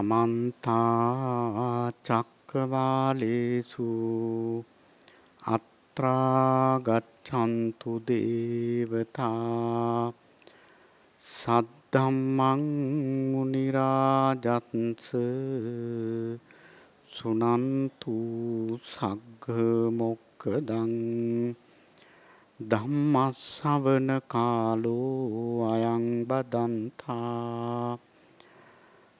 समन्ता चक्रवालेषु अत्रा गच्छन्तु देवता सद्धम्मं मुनिराजन्स सुनन्तु सग्गमोक्खदं धम्मස්සවන කාලෝ අයං බදන්තා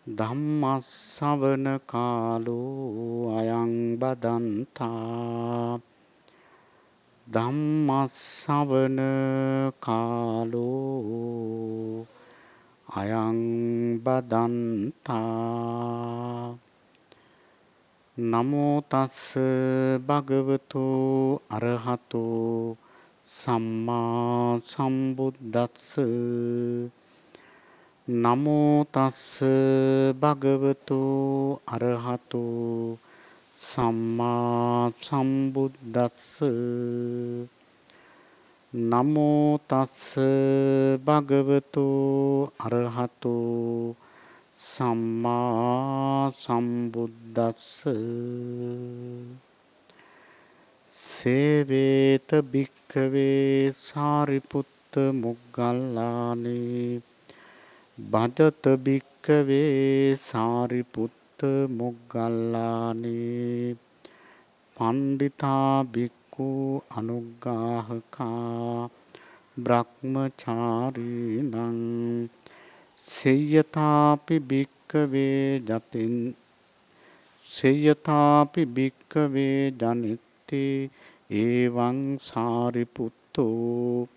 ධම්මස්සවන කාලෝ අයං බදන්තා ධම්මස්සවන කාලෝ අයං බදන්තා නමෝ තස්ස භගවතු අරහතෝ සම්මා සම්බුද්දස්ස නමෝ තස්ස භගවතු අරහතෝ සම්මා සම්බුද්දස්ස නමෝ තස්ස භගවතු අරහතෝ සම්මා සම්බුද්දස්ස සේවේත භික්ඛවේ සාරිපුත්ත මොග්ගල්ලානේ භජත භික්ඛවේ සාරිපුත්ත මොග්ගල්ලානේ පණ්ඩිතා භික්ඛු අනුග්ගාහකා බ්‍රහ්මචාරීණං සේයතාපි භික්ඛවේ ජතින් සේයතාපි භික්ඛවේ ජනිත්ති එවං සාරිපුත්තෝ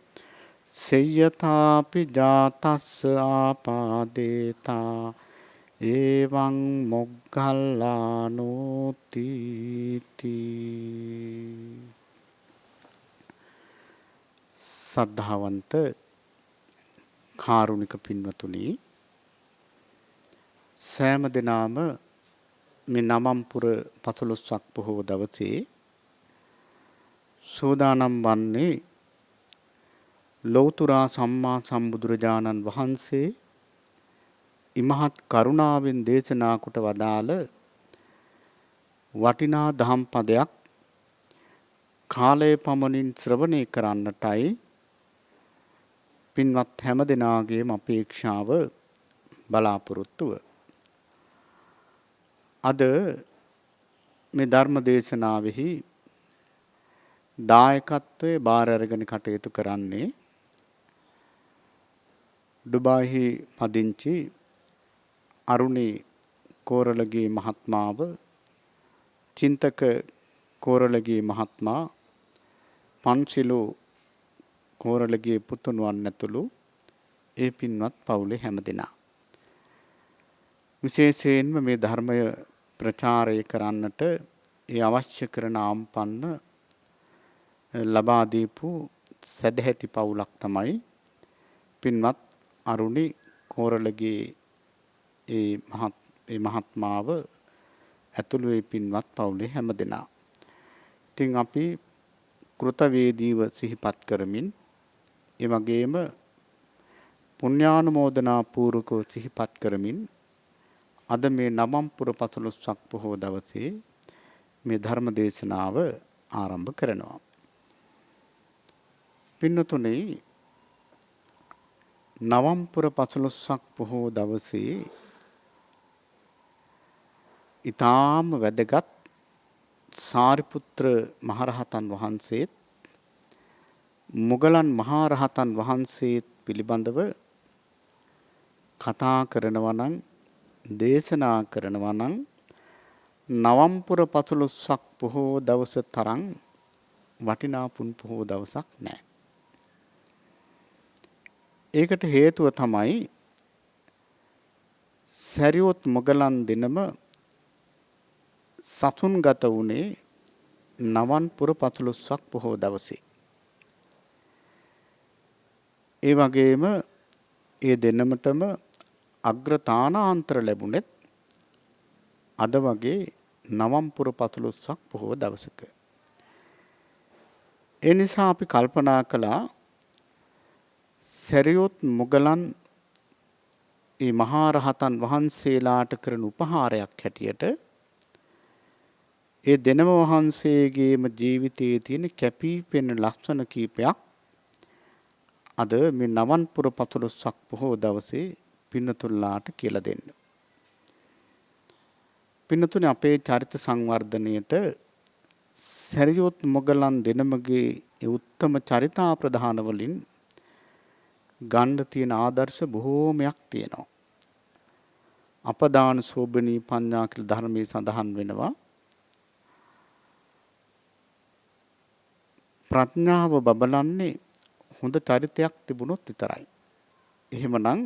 සේයතාපි ජාතස්ස ආපාදේතා එවං මොග්ගල්ලානෝ තීති. සද්ධාවන්ත කාරුණික පින්වතුනි, සෑම දිනම මේ නවම්පුර 15ක් පොහොව දවසේ සෝදානම් වන්නේ ලෞතර සම්මා සම්බුදුරජාණන් වහන්සේ ඉමහත් කරුණාවෙන් දේශනා කොට වදාළ වටිනා දහම් පදයක් කාලය පමණින් ශ්‍රවණය කරන්නටයි පින්වත් හැම දෙනාගේම අපේක්ෂාව බලාපොරොත්තුව. අද මේ ධර්ම දේශනාවෙහි දායකත්වයේ බාර අරගෙන කටයුතු කරන්නේ ඩුබායිහි පදිංචි අරුණි කෝරළගේ මහත්මාව, චින්තක කෝරළගේ මහත්මා, පන්සිලු කෝරළගේ පුතුණුවන් ඇතුළු ඒ පින්වත් පවුලේ හැමදෙනා. විශේෂයෙන්ම මේ ධර්මය ප්‍රචාරය කරන්නට ඒ අවශ්‍ය කරන ආම්පන්න ලබා දීපු සදැහැති පවුලක් තමයි පින්වත් අරුණි කෝරළගේ ඒ මහත්මාව ඇතුළු ඒ පින්වත් පවුලේ හැමදෙනා. ඉතින් අපි කෘතවේදීව සිහිපත් කරමින් ඒ වගේම පුණ්‍යානුමෝදනා පූර්වකව සිහිපත් කරමින් අද මේ නවම්පුර 15ක් පොහොව දවසේ මේ ධර්ම දේශනාව ආරම්භ කරනවා. පින්නතුනේ, නවම්පුර 15ක් පොහොව දවසේ ඊටාම වැදගත් සාරිපුත්‍ර මහරහතන් වහන්සේත් මුගලන් මහරහතන් වහන්සේත් පිළිබඳව කතා කරනවා නම්, දේශනා කරනවා නම් නවම්පුර 15ක් පොහොව දවස තරම් වටිනා පුන් පොහොව දවසක් නැහැ. ඒකට හේතුව තමයි සැරියොත් මුගලන් දිනම සතුන්ගත වුණේ නවම්පුර 15ක් පොහොව දවසේ. ඒ වගේම ඒ දෙන්නමටම අග්‍රතානාන්තර ලැබුණෙත් අද වගේ නවම්පුර 15ක් පොහොව දවසක. ඒ නිසා අපි කල්පනා කළා සැරියොත් මුගලන් මේ මහා රහතන් වහන්සේලාට කරන උපහාරයක් හැටියට ඒ දෙනම වහන්සේගේම ජීවිතයේ තියෙන කැපිපෙනෙන ලක්ෂණ කීපයක් අද මේ නවන්පුර 15ක් පොහොව දවසේ පින්නතුල්ලාට කියලා දෙන්න. පින්නතුනේ අපේ චරිත සංවර්ධනයේට සරියොත් මොගලන් දෙනමගේ ඒ උත්තම චරිතා ප්‍රධාන වලින් ගන්න තියෙන ආදර්ශ බොහෝමයක් තියෙනවා. අපදාන සෝබනී පඤ්ඤා කියලා ධර්මයේ සඳහන් වෙනවා. ප්‍රඥාව බබලන්නේ හොඳ චරිතයක් තිබුණොත් විතරයි. එහෙමනම්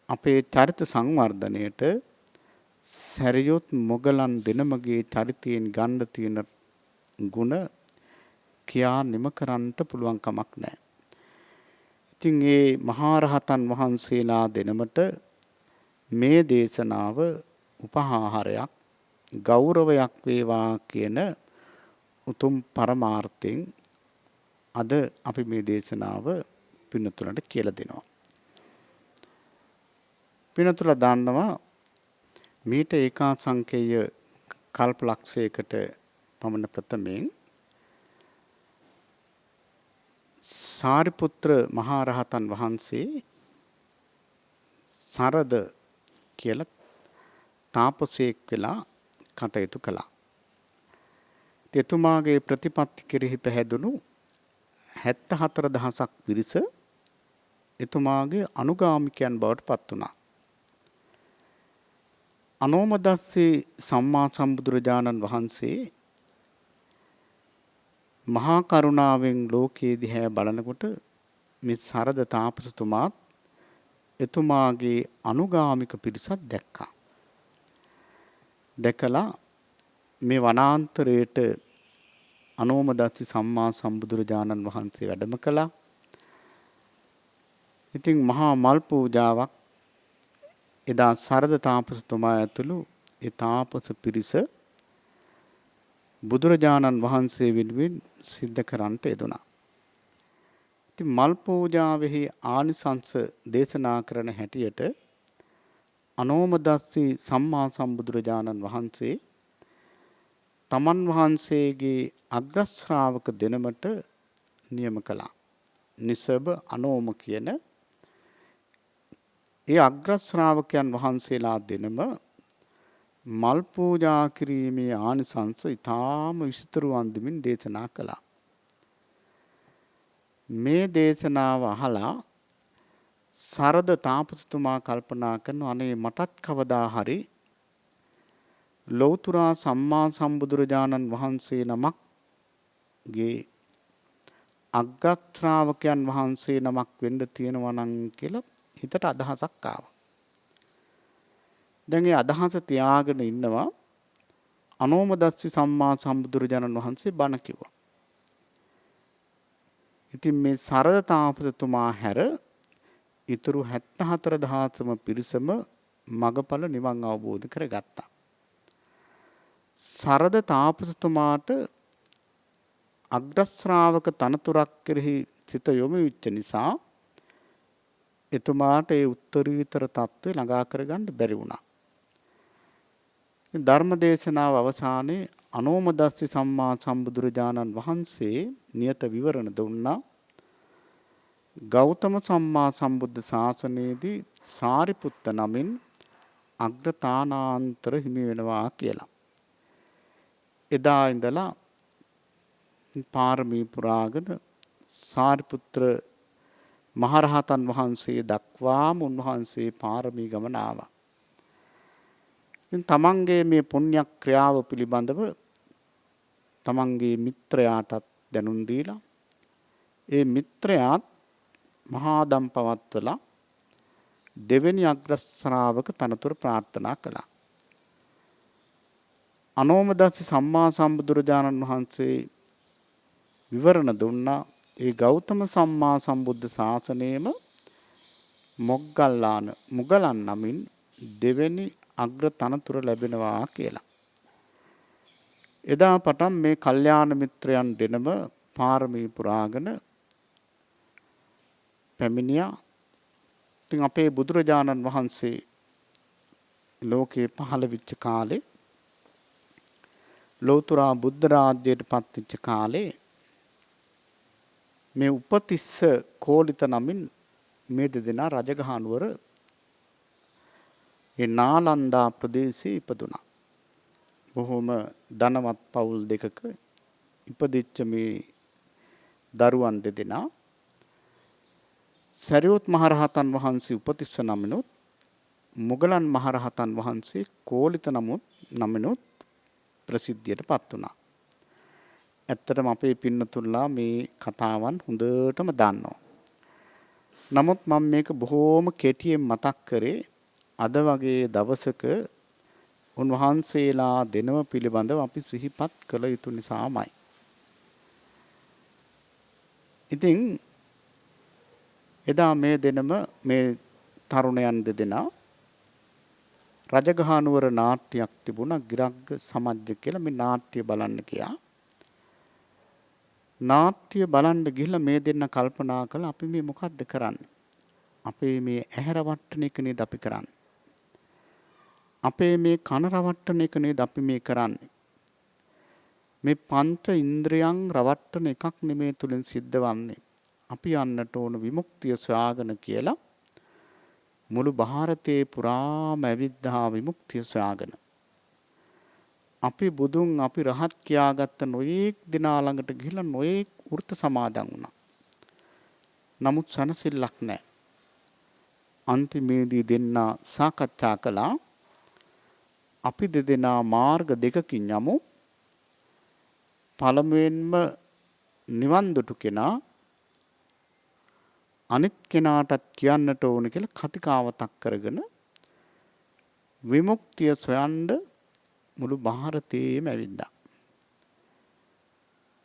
අපේ චරිත සංවර්ධනයේට සරියොත් මොගලන් දෙනමගේ චරිතයෙන් ගන්න තියෙන ಗುಣ කියා නිම කරන්නට පුළුවන් කමක් නැහැ. ඉතින් මේ මහා රහතන් වහන්සේලා දෙනමට මේ දේශනාව උපහාරයක් ගෞරවයක් වේවා කියන උතුම් පරමාර්ථයෙන් අද අපි මේ දේශනාව පින්නතුලන්ට කියලා දෙනවා. පින්නතුලා දන්නවා මීට ඒකා සංකේය කල්පලක්ෂයකට පමණ ප්‍රථමයෙන් සාරිපුත්‍ර මහා රහතන් වහන්සේ සරද කියලා තාපසයෙක් වෙලා කටයුතු කළා. එතුමාගේ ප්‍රතිපත්ති කෙරෙහි පැහැදුණු 74000ක් පිරිස එතුමාගේ අනුගාමිකයන් බවට පත් වුණා. අනෝමදස්සේ සම්මා සම්බුදුරජාණන් වහන්සේ මහා කරුණාවෙන් ලෝකයේ දිහා බලනකොට මේ සරද තාපසතුමාත් එතුමාගේ අනුගාමික පිරිසක් දැක්කා. දැකලා මේ වනාන්තරයට අනෝමදස්සි සම්මා සම්බුදුරජාණන් වහන්සේ වැඩම කළා. ඉතින් මහා මල් පූජාවක් එදා සරද තාපසතුමා ඇතුළු ඒ තාපස පිරිස බුදුරජාණන් වහන්සේ වෙනුවෙන් සිද්ධ කරන්නට යෙදුණා. ඉතින් මල් පූජාවෙහි ආනිසංස දේශනා කරන හැටියට අනෝමදස්සි සම්මා සම්බුදුරජාණන් වහන්සේ තමන් වහන්සේගේ අග්‍ර ශ්‍රාවක දෙනමට නියම කළා. නිසබ අනෝම කියන ඒ අග්‍ර ශ්‍රාවකයන් වහන්සේලා දෙනම මල් පූජා කිරීමේ ආනිසංස ඊටාම විස්තර වන්දමින් දේශනා කළා. මේ දේශනාව අහලා සරද තාපසතුමා කල්පනා කරන අනේ මටත් කවදා හරි ලෞතර සම්මා සම්බුදුරජාණන් වහන්සේ නමක්ගේ අග්‍ර ශ්‍රාවකයන් වහන්සේ නමක් වෙන්න තියෙනවා නම් කියලා හිතට අදහසක් ආවා. දැන් ඒ අදහස තියාගෙන ඉන්නවා අනෝමදස්සි සම්මා සම්බුදුරජාණන් වහන්සේ බණ කිව්වා. ඉතින් මේ සරද තාපසතුමා හැර ඊතුරු 74000ම පිරිසම මගඵල නිවන් අවබෝධ කරගත්තා. සරද තාපසතුමාට අග්‍ර ශ්‍රාවක තනතුරක් කෙරෙහි සිත යොමු වෙච්ච නිසා එතුමාට ඒ උත්තරීතර තත්ත්වය ළඟා කරගන්න බැරි වුණා. ධර්ම දේශනාව අවසානයේ අනෝමදස්සි සම්මා සම්බුදුරජාණන් වහන්සේ නියත විවරණ දුන්නා. ගෞතම සම්මා සම්බුද්ධ ශාසනයේදී සාරිපුත්ත නමින් අග්‍රතානාන්තර හිමි වෙනවා කියලා. එදා ඉඳලා පාරමී පුරාගෙන සාරිපුත්‍ර මහරහතන් වහන්සේ දක්වාම උන්වහන්සේ පාරමී ගමන ආවා. ඉතින් තමන්ගේ මේ පුණ්‍ය ක්‍රියාව පිළිබඳව තමන්ගේ මිත්‍රයාටත් දැනුම් දීලා ඒ මිත්‍රයාත් මහා දම් පවත්වලා දෙවෙනි අග්‍ර ශ්‍රාවක තනතුර ප්‍රාර්ථනා කළා. අනෝමදස්සි සම්මා සම්බුදුරජාණන් වහන්සේ විවරණ දුන්නා ඒ ගෞතම සම්මා සම්බුද්ධ ශාසනයේම මුගලන් නමින් දෙවෙනි අග්‍ර තනතුර ලැබෙනවා කියලා. එදා පටන් මේ කල්යාණ මිත්‍රයන් දෙනම පාරමී පුරාගෙන පැමිණියා ඉතින් අපේ බුදුරජාණන් වහන්සේ ලෝකේ පහළ වෙච්ච කාලේ ලෞතර බුද්ධ රාජ්‍යයට පත් වෙච්ච කාලේ මේ උපතිස්ස කෝලිත නමින් මේ දෙදෙනා රජගහ නුවර ඒ නාලන්දා ප්‍රදේශයේ ඉපදුනා. බොහොම ධනවත් පවුල් දෙකක ඉපදිච්ච මේ දරුවන් දෙදෙනා සරියුත් මහරහතන් වහන්සේ උපතිස්ස නමිනුත් මුගලන් මහරහතන් වහන්සේ කෝලිත නමිනුත් ප්‍රසිද්ධියටපත් වුණා. ඇත්තටම අපේ පින්නතුල්ලා මේ කතාවන් හොඳටම දන්නවා. නමුත් මම මේක බොහොම කෙටියෙන් මතක් කරේ අද වගේ දවසක උන්වහන්සේලා දෙනව පිළිබඳව අපි සිහිපත් කළ යුතු නිසාමයි. ඉතින් එදා මේ දෙනම මේ තරුණයන් දෙදෙනා රජගහ නුවර නාට්‍යයක් තිබුණා ගිරග්ග සමජ්ජ කියලා මේ නාට්‍ය බලන්න ගියා. නාට්‍ය බලන්න ගිහිල්ලා මේ දෙන්න කල්පනා කළා අපි මේ මොකද්ද කරන්නේ? අපේ මේ ඇහැ රවට්ටන එක නේද අපි කරන්නේ. අපේ මේ කන රවට්ටන එක නේද අපි මේ කරන්නේ. මේ පංච ඉන්ද්‍රයන් රවට්ටන එකක් නෙමේ තුලින් සිද්ධ වන්නේ. අපි යන්නට ඕන විමුක්තිය සොයාගෙන කියලා මුළු ಭಾರತේ පුරාම ඇවිද්දා විමුක්තිය සොයාගෙන. අපි බුදුන් අපි රහත් කියාගත්ත නොයේක් දිනා ළඟට ගිහිල්ලා නොයේක් වෘත සමාදන් වුණා. නමුත් සනසිල්ලක් නැහැ. අන්තිමේදී දෙන්න සාකච්ඡා කළා අපි දෙදෙනා මාර්ග දෙකකින් යමු. පළමුවෙන්ම නිවන් දුටු කෙනා අනිත් කෙනාටත් කියන්නට ඕන කියලා කතිකාවතක් කරගෙන විමුක්තිය සොයන්න මුළු ಭಾರತේම ඇවිද්දා.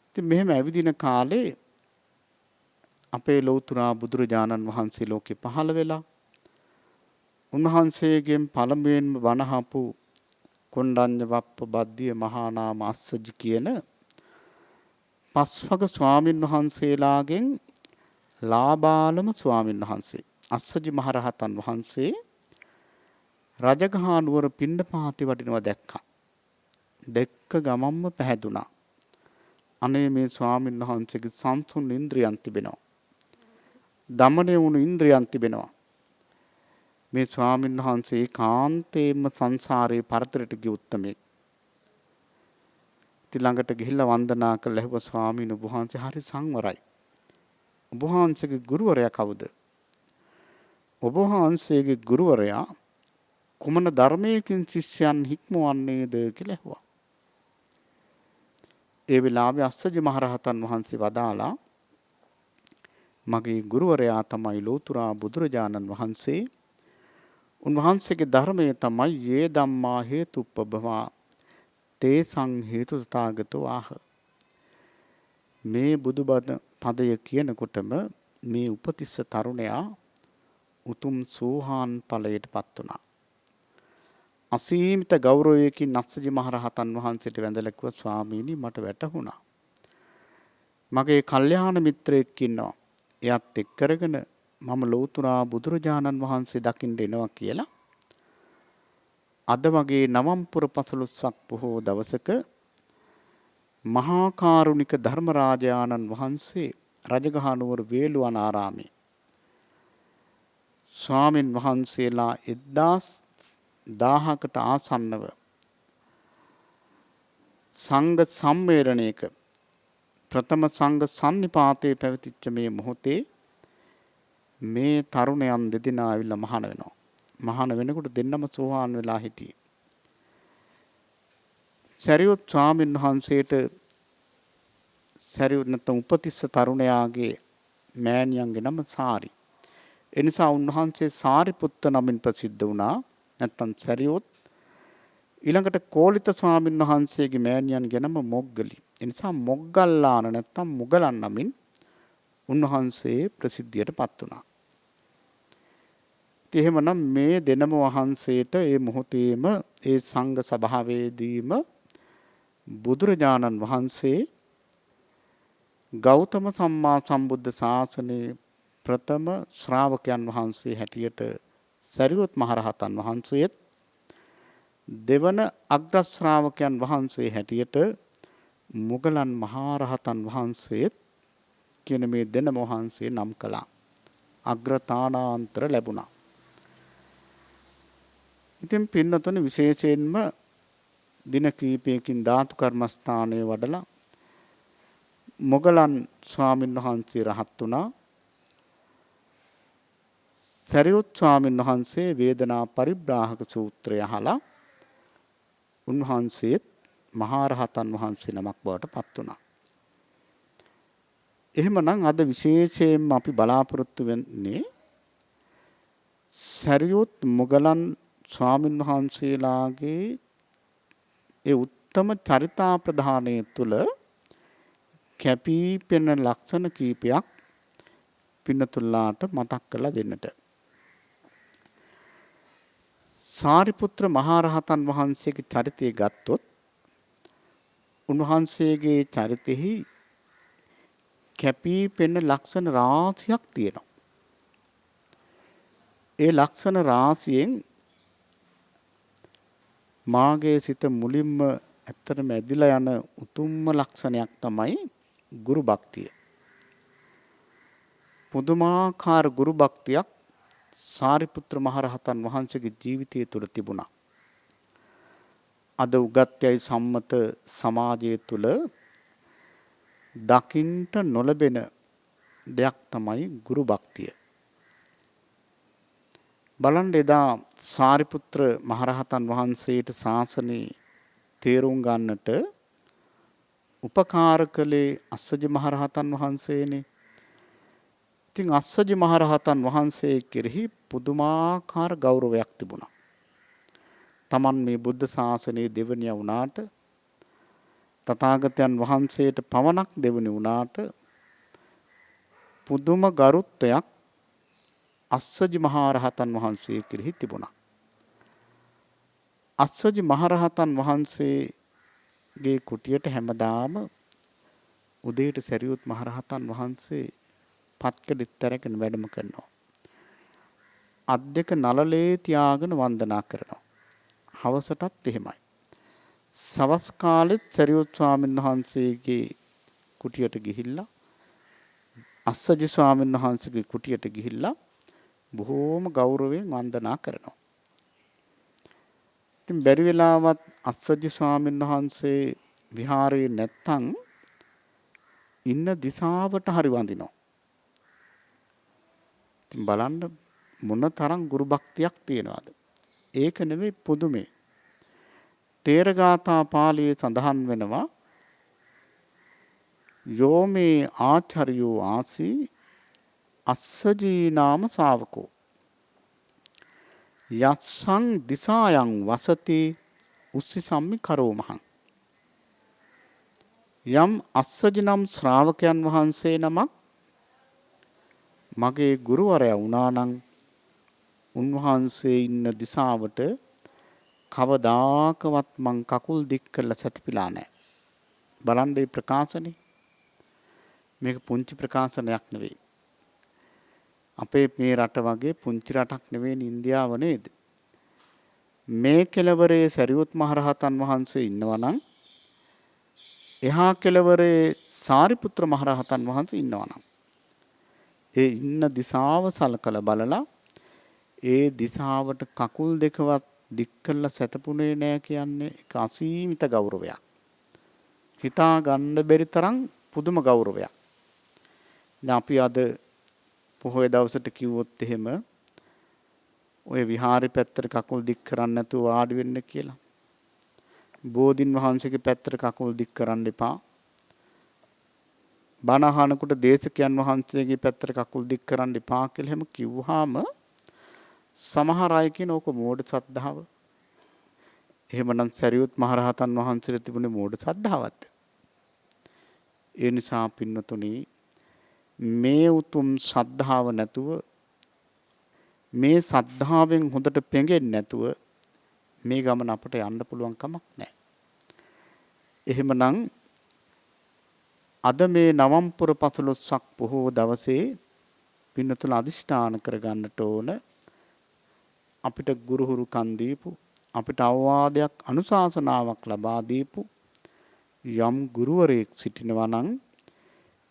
ඉතින් මෙහෙම ඇවිදින කාලේ අපේ ලෞතර බුදුරජාණන් වහන්සේ ලෝකේ පහළ වෙලා උන්වහන්සේගෙන් පළමුවෙන්ම වණහපු කොණ්ඩඤ්ඤ වප්ප බද්දිය මහා නාම අස්සජි කියන පස්වග ස්වාමින් වහන්සේලාගෙන් ලාබාලම ස්වාමින් වහන්සේ අස්සජි මහරහතන් වහන්සේ රජගහ නුවර පිණ්ඩපාතේ වඩිනවා දැක්කා. දැක්ක ගමම්ම පැහැදුනා. අනේ මේ ස්වාමින් වහන්සේගේ සංසුන් ඉන්ද්‍රියන් තිබෙනවා. දමණය වුණු ඉන්ද්‍රියන් තිබෙනවා. මේ ස්වාමින් වහන්සේ කාන්තේම සංසාරේ පරතරට ගිය උත්තමෙක්. ඉතින් ළඟට ගිහිල්ලා වන්දනා කළා. ඇහුවා ස්වාමීන් වහන්සේ හරි සංවරයි. ඔබ වහන්සේගේ ගුරුවරයා කවුද? ඔබ වහන්සේගේ ගුරුවරයා කුමන ධර්මයකින් ශිෂ්‍යයන් හික්මවන්නේද කියලා ඇහුවා. ඒ වෙලාවේ අස්සජි මහරහතන් වහන්සේ වදාලා මගේ ගුරුවරයා තමයි ලෞතර බුදුරජාණන් වහන්සේ. උන්වහන්සේගේ ධර්මය තමයි යේ ධම්මා හේතුප්පබවා තේසං හේතු තථාගතෝ ආහ. මේ බුදුබණ පදය කියනකොටම මේ උපතිස්ස තරුණයා උතුම් සෝහාන් ඵලයටපත් වුණා. අසීමිත ගෞරවයකින් අස්සජි මහරහතන් වහන්සේට වැඳලා කිව්වා ස්වාමීනි මට වැටහුණා. මගේ කල්යාණ මිත්‍රයෙක් ඉන්නවා. එයත් එක් කරගෙන මම ලෞතර බුදුරජාණන් වහන්සේ දකින්න එනවා කියලා. අද වගේ නවම්පුර 15ක් පොහෝ දවසක මහා කාරුණික ධර්මරාජානන් වහන්සේ රජගහ නුවර වේළුවනාරාමේ ස්වාමින් වහන්සේලා 1000කට ආසන්නව සංඝ සම්මේලනයක ප්‍රථම සංඝ සන්නිපාතයේ පැවතිච්ච මේ මොහොතේ මේ තරුණයන් දෙදෙනා ආවිල්ලා මහාන වෙනවා. මහාන වෙනකොට දෙන්නම සෝවාන් වෙලා හිටියේ. සරියුත් ස්වාමීන් වහන්සේට සරියුත් නැත්නම් උපතිස්ස තරුණයාගේ මෑණියන්ගේ නම සාරි. ඒ නිසා උන්වහන්සේ සාරිපුත්ත නමින් ප්‍රසිද්ධ වුණා. නැත්නම් සරියුත්. ඊළඟට කෝලිත ස්වාමීන් වහන්සේගේ මෑණියන්ගේ නම මොග්ගලි. ඒ නිසා මොග්ගල්ලාන නැත්නම් මුගලන් නමින් උන්වහන්සේ ප්‍රසිද්ධියටපත් වුණා. එහෙමනම් මේ දෙනම වහන්සේට ඒ මොහොතේම ඒ සංඝ සභාවේදීම බුදුරජාණන් වහන්සේ ගෞතම සම්මා සම්බුද්ධ ශාසනයේ ප්‍රථම ශ්‍රාවකයන් වහන්සේ හැටියට සරියුත් මහරහතන් වහන්සේත් දෙවන අග්‍ර ශ්‍රාවකයන් වහන්සේ හැටියට මුගලන් මහරහතන් වහන්සේත් කියන මේ දෙනම වහන්සේ නම් කළා. අග්‍රතානාන්තර ලැබුණා. ඉතින් පින්නතුනි විශේෂයෙන්ම දින කීපයකින් ධාතු කර්මස්ථානයේ වඩලා මොගලන් ස්වාමීන් වහන්සේ රහත් වුණා. සරියුත් ස්වාමීන් වහන්සේ වේදනා පරිබ්‍රාහක සූත්‍රය අහලා උන්වහන්සේත් මහරහතන් වහන්සේ නමක් බවට පත් වුණා. එහෙමනම් අද විශේෂයෙන්ම අපි බලාපොරොත්තු වෙන්නේ සරියුත් මොගලන් ස්වාමීන් වහන්සේලාගේ ඒ උත්තම චරිතා ප්‍රධානයේ තුල කැපී පෙනෙන ලක්ෂණ කීපයක් පින්නතුල්ලාට මතක් කරලා දෙන්නට. සාරිපුත්‍ර මහරහතන් වහන්සේගේ චරිතය ගත්තොත් උන්වහන්සේගේ චරිතෙහි කැපී පෙනෙන ලක්ෂණ රාශියක් තියෙනවා. ඒ ලක්ෂණ රාශියෙන් මාගේ සිත මුලින්ම ඇත්තටම ඇදිලා යන උතුම්ම ලක්ෂණයක් තමයි ගුරු භක්තිය. පුදුමාකාර ගුරු භක්තියක් සාරිපුත්‍ර මහරහතන් වහන්සේගේ ජීවිතය තුළ තිබුණා. අද උගත්යයි සම්මත සමාජය තුළ දකින්ට නොලැබෙන දෙයක් තමයි ගුරු භක්තිය. බලන්න එදා සාරිපුත්‍ර මහරහතන් වහන්සේට ශාසනේ තේරුම් ගන්නට උපකාර කළේ අස්සජි මහරහතන් වහන්සේනේ. ඉතින් අස්සජි මහරහතන් වහන්සේ කෙරෙහි පුදුමාකාර ගෞරවයක් තිබුණා. තමන් මේ බුද්ධ ශාසනයේ දෙවනිය වුණාට තථාගතයන් වහන්සේට පවණක් දෙවනි වුණාට පුදුම ගරුත්වයක් අස්සජි මහරහතන් වහන්සේ කෙරෙහි තිබුණා. අස්සජි මහරහතන් වහන්සේගේ කුටියට හැමදාම උදේට සරියුත් මහරහතන් වහන්සේ පත්කඩිත් අරගෙන වැඩම කරනවා. අත් දෙක නළලේ තියාගෙන වන්දනා කරනවා. හවසටත් එහෙමයි. සවස් කාලෙත් සරියුත් ස්වාමීන් වහන්සේගේ කුටියට ගිහිල්ලා අස්සජි ස්වාමීන් වහන්සේගේ කුටියට ගිහිල්ලා බොහෝම ගෞරවයෙන් වන්දනා කරනවා. ඉතින් බැරි වෙලාවත් අස්සජි ස්වාමීන් වහන්සේ විහාරේ නැත්තම් ඉන්න දිශාවට හරි වඳිනවා. ඉතින් බලන්න මොන තරම් ගුරු භක්තියක් තියෙනවද? ඒක නෙවෙයි පුදුමේ. තේරගාථා පාළියේ සඳහන් වෙනවා යෝමේ ආචාර්යෝ ආසී අස්සජී නාම ශාවකෝ යස්සං දිසායන් වසති උස්සි සම්මි කරෝමහං. යම් අස්සජි නම් ශ්‍රාවකයන් වහන්සේ නමක් මගේ ගුරුවරයා වුණා නම් උන්වහන්සේ ඉන්න දිසාවට කවදාකවත් මං කකුල් දික් කරලා සැතපීලා නැහැ. බලන්න මේ ප්‍රකාශනේ. මේක පුංචි ප්‍රකාශනයක් නෙවෙයි. අපේ මේ රට වගේ පුංචි රටක් නෙවෙයි ඉන්දියාව නේද? මේ කෙළවරේ සරියුත් මහරහතන් වහන්සේ ඉන්නවා නම් එහා කෙළවරේ සාරිපුත්‍ර මහරහතන් වහන්සේ ඉන්නවා නම් ඒ ඉන්න දිශාව සලකලා බලලා ඒ දිශාවට කකුල් දෙකවත් දික් කරලා සැතපුණේ නැහැ කියන්නේ ඒක අසීමිත ගෞරවයක්. හිතා ගන්න බැරි තරම් පුදුම ගෞරවයක්. දැන් අපි අද පොහොය දවසට කිව්වොත් එහෙම ඔය විහාරේ පැත්තට කකුල් දික් කරන්න නැතුව වාඩි වෙන්න කියලා. බෝධින් වහන්සේගේ පැත්තට කකුල් දික් කරන්න එපා. බණ අහනකොට දේශකයන් වහන්සේගේ පැත්තට කකුල් දික් කරන්න එපා කියලා හැම කිව්වහම සමහර අය කියන ඕක මෝඩ සද්ධාව. එහෙමනම් සරියුත් මහරහතන් වහන්සේට තිබුණේ මෝඩ සද්ධාවක්ද? ඒ නිසා පින්නතුනි මේ උතුම් සද්ධාව නැතුව මේ සද්ධාවෙන් හොඳට පෙඟෙන්නේ නැතුව මේ ගමන අපට යන්න පුළුවන් කමක් නැහැ. එහෙමනම් අද මේ නවම්පුර 15ක් පොහොව දවසේ පින්නතුල අදිෂ්ඨාන කරගන්නට ඕන අපිට ගුරුහුරු කන් දීපු අපිට අවවාදයක් අනුශාසනාවක් ලබා දීපු යම් ගුරුවරයෙක් සිටිනවා නම්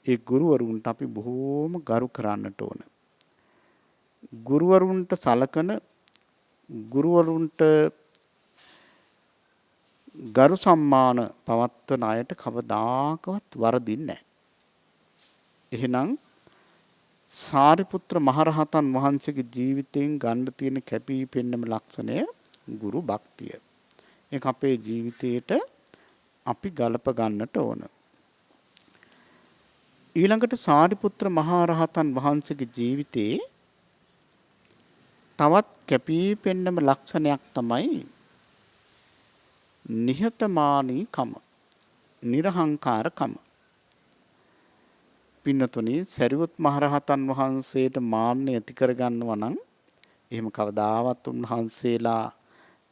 ඒ ගුරුවරුන්ට අපි බොහෝම ගරු කරන්නට ඕන. ගුරුවරුන්ට සලකන ගුරුවරුන්ට ගරු සම්මාන පවත්වන අයට කවදාකවත් වරදින්නේ නැහැ. එහෙනම් සාරිපුත්‍ර මහරහතන් වහන්සේගේ ජීවිතයෙන් ගන්න තියෙන කැපී පෙනෙන ලක්ෂණය ගුරු භක්තිය. ඒක අපේ ජීවිතේට අපි ගලප ගන්නට ඕන. ඊළඟට සාරිපුත්‍ර මහරහතන් වහන්සේගේ ජීවිතේ තවත් කැපී පෙනෙන ලක්ෂණයක් තමයි නිහතමානීකම, නිර්හංකාරකම. පින්නතුනි සරියුත් මහරහතන් වහන්සේට මාන්නය ඇති කරගන්නවා නම් එහෙම කවදාවත් උන්වහන්සේලා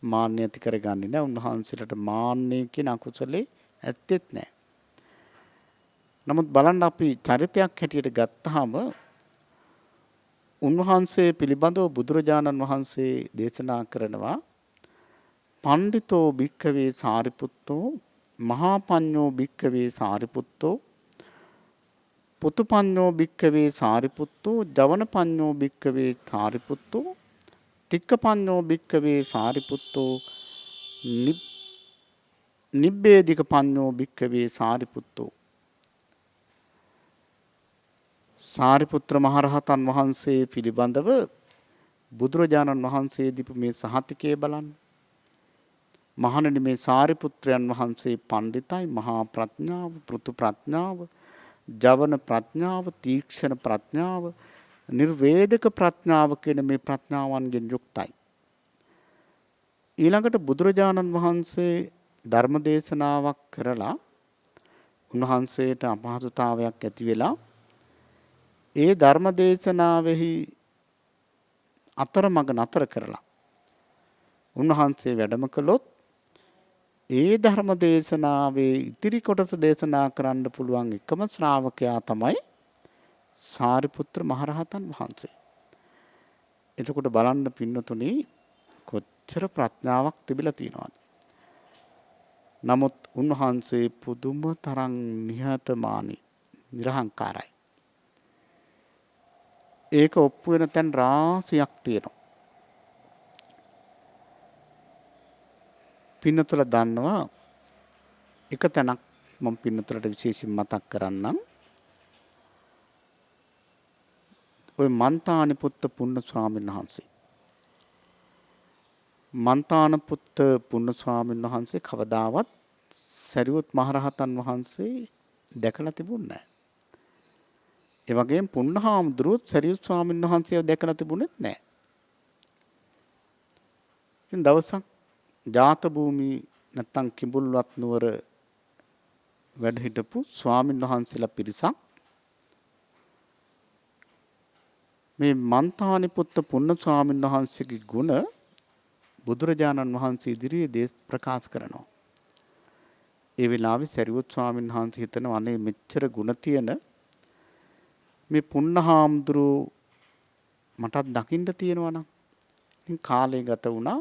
මාන්නය ඇති කරගන්නේ නැහැ. උන්වහන්සේලාට මාන්නය කියන අකුසලේ ඇත්තෙත් නැහැ. නමුත් බලන්න අපි චරිතයක් හැටියට ගත්තාම උන්වහන්සේ පිළිබඳව බුදුරජාණන් වහන්සේ දේශනා කරනවා පණ්ඩිතෝ භික්ඛවේ සාරිපුත්තෝ මහා පඤ්ඤෝ භික්ඛවේ සාරිපුත්තෝ පුතුපඤ්ඤෝ භික්ඛවේ සාරිපුත්තෝ ජවනපඤ්ඤෝ භික්ඛවේ සාරිපුත්තෝ තික්කපඤ්ඤෝ භික්ඛවේ සාරිපුත්තෝ නිබ්බේධික පඤ්ඤෝ භික්ඛවේ සාරිපුත්තෝ. සාරිපුත්‍ර මහරහතන් වහන්සේ පිළිබඳව බුදුරජාණන් වහන්සේ දීපු මේ සහතිකය බලන්න. මහණෙනි මේ සාරිපුත්‍රයන් වහන්සේ පණ්ඩිතයි, මහා ප්‍රඥාව, පෘථු ප්‍රඥාව, ජවන ප්‍රඥාව, තීක්ෂණ ප්‍රඥාව, නිර්වේදක ප්‍රඥාව කියන මේ ප්‍රඥාවන්ගෙන් යුක්තයි. ඊළඟට බුදුරජාණන් වහන්සේ ධර්ම දේශනාවක් කරලා උන්වහන්සේට අපහසුතාවයක් ඇති වෙලා ඒ ධර්ම දේශනාවෙහි අතරමඟ නතර කරලා උන්වහන්සේ වැඩම කළොත් ඒ ධර්ම දේශනාවේ ඉතිරි කොටස දේශනා කරන්න පුළුවන් එකම ශ්‍රාවකයා තමයි සාරිපුත්‍ර මහරහතන් වහන්සේ. එතකොට බලන්න පින්නතුනි කොච්චර ප්‍රඥාවක් තිබිලා තියෙනවද? නමුත් උන්වහන්සේ පුදුම තරම් නිහතමානී, නිර්හංකාරයි. ඒක ඔප්පු වෙන තැන් රාශියක් තියෙනවා. පින්නතුල දන්නවා එක තැනක් මම පින්නතුලට විශේෂයෙන් මතක් කරන්නම්. ඔය මන්තානිපුත්ත පුන්න ස්වාමීන් වහන්සේ. මන්තානපුත්ත පුන්න ස්වාමීන් වහන්සේ කවදාවත් සරියුත් මහරහතන් වහන්සේ දැකලා තිබුණේ නැහැ. ඒ වගේම පුන්නහාමුදුරුවෝ සරියුත් ස්වාමීන් වහන්සේව දැකලා තිබුණෙත් නැහැ. ඉතින් දවසක් ජාත භූමි නැත්තම් කිඹුල්වත් නුවර වැඩ හිටපු ස්වාමීන් වහන්සේලා පිරිසක් මේ මන්තානිපුත්ත පුන්න ස්වාමීන් වහන්සේගේ ගුණ බුදුරජාණන් වහන්සේ ඉදිරියේ ප්‍රකාශ කරනවා. ඒ වෙලාවේ සරියුත් ස්වාමීන් වහන්සේ හිතනවා අනේ මෙච්චර ගුණ තියෙන මේ පුන්නහාමුදුරුවෝ මටත් දකින්න තියෙනවා නම්. ඉතින් කාලය ගත වුණා.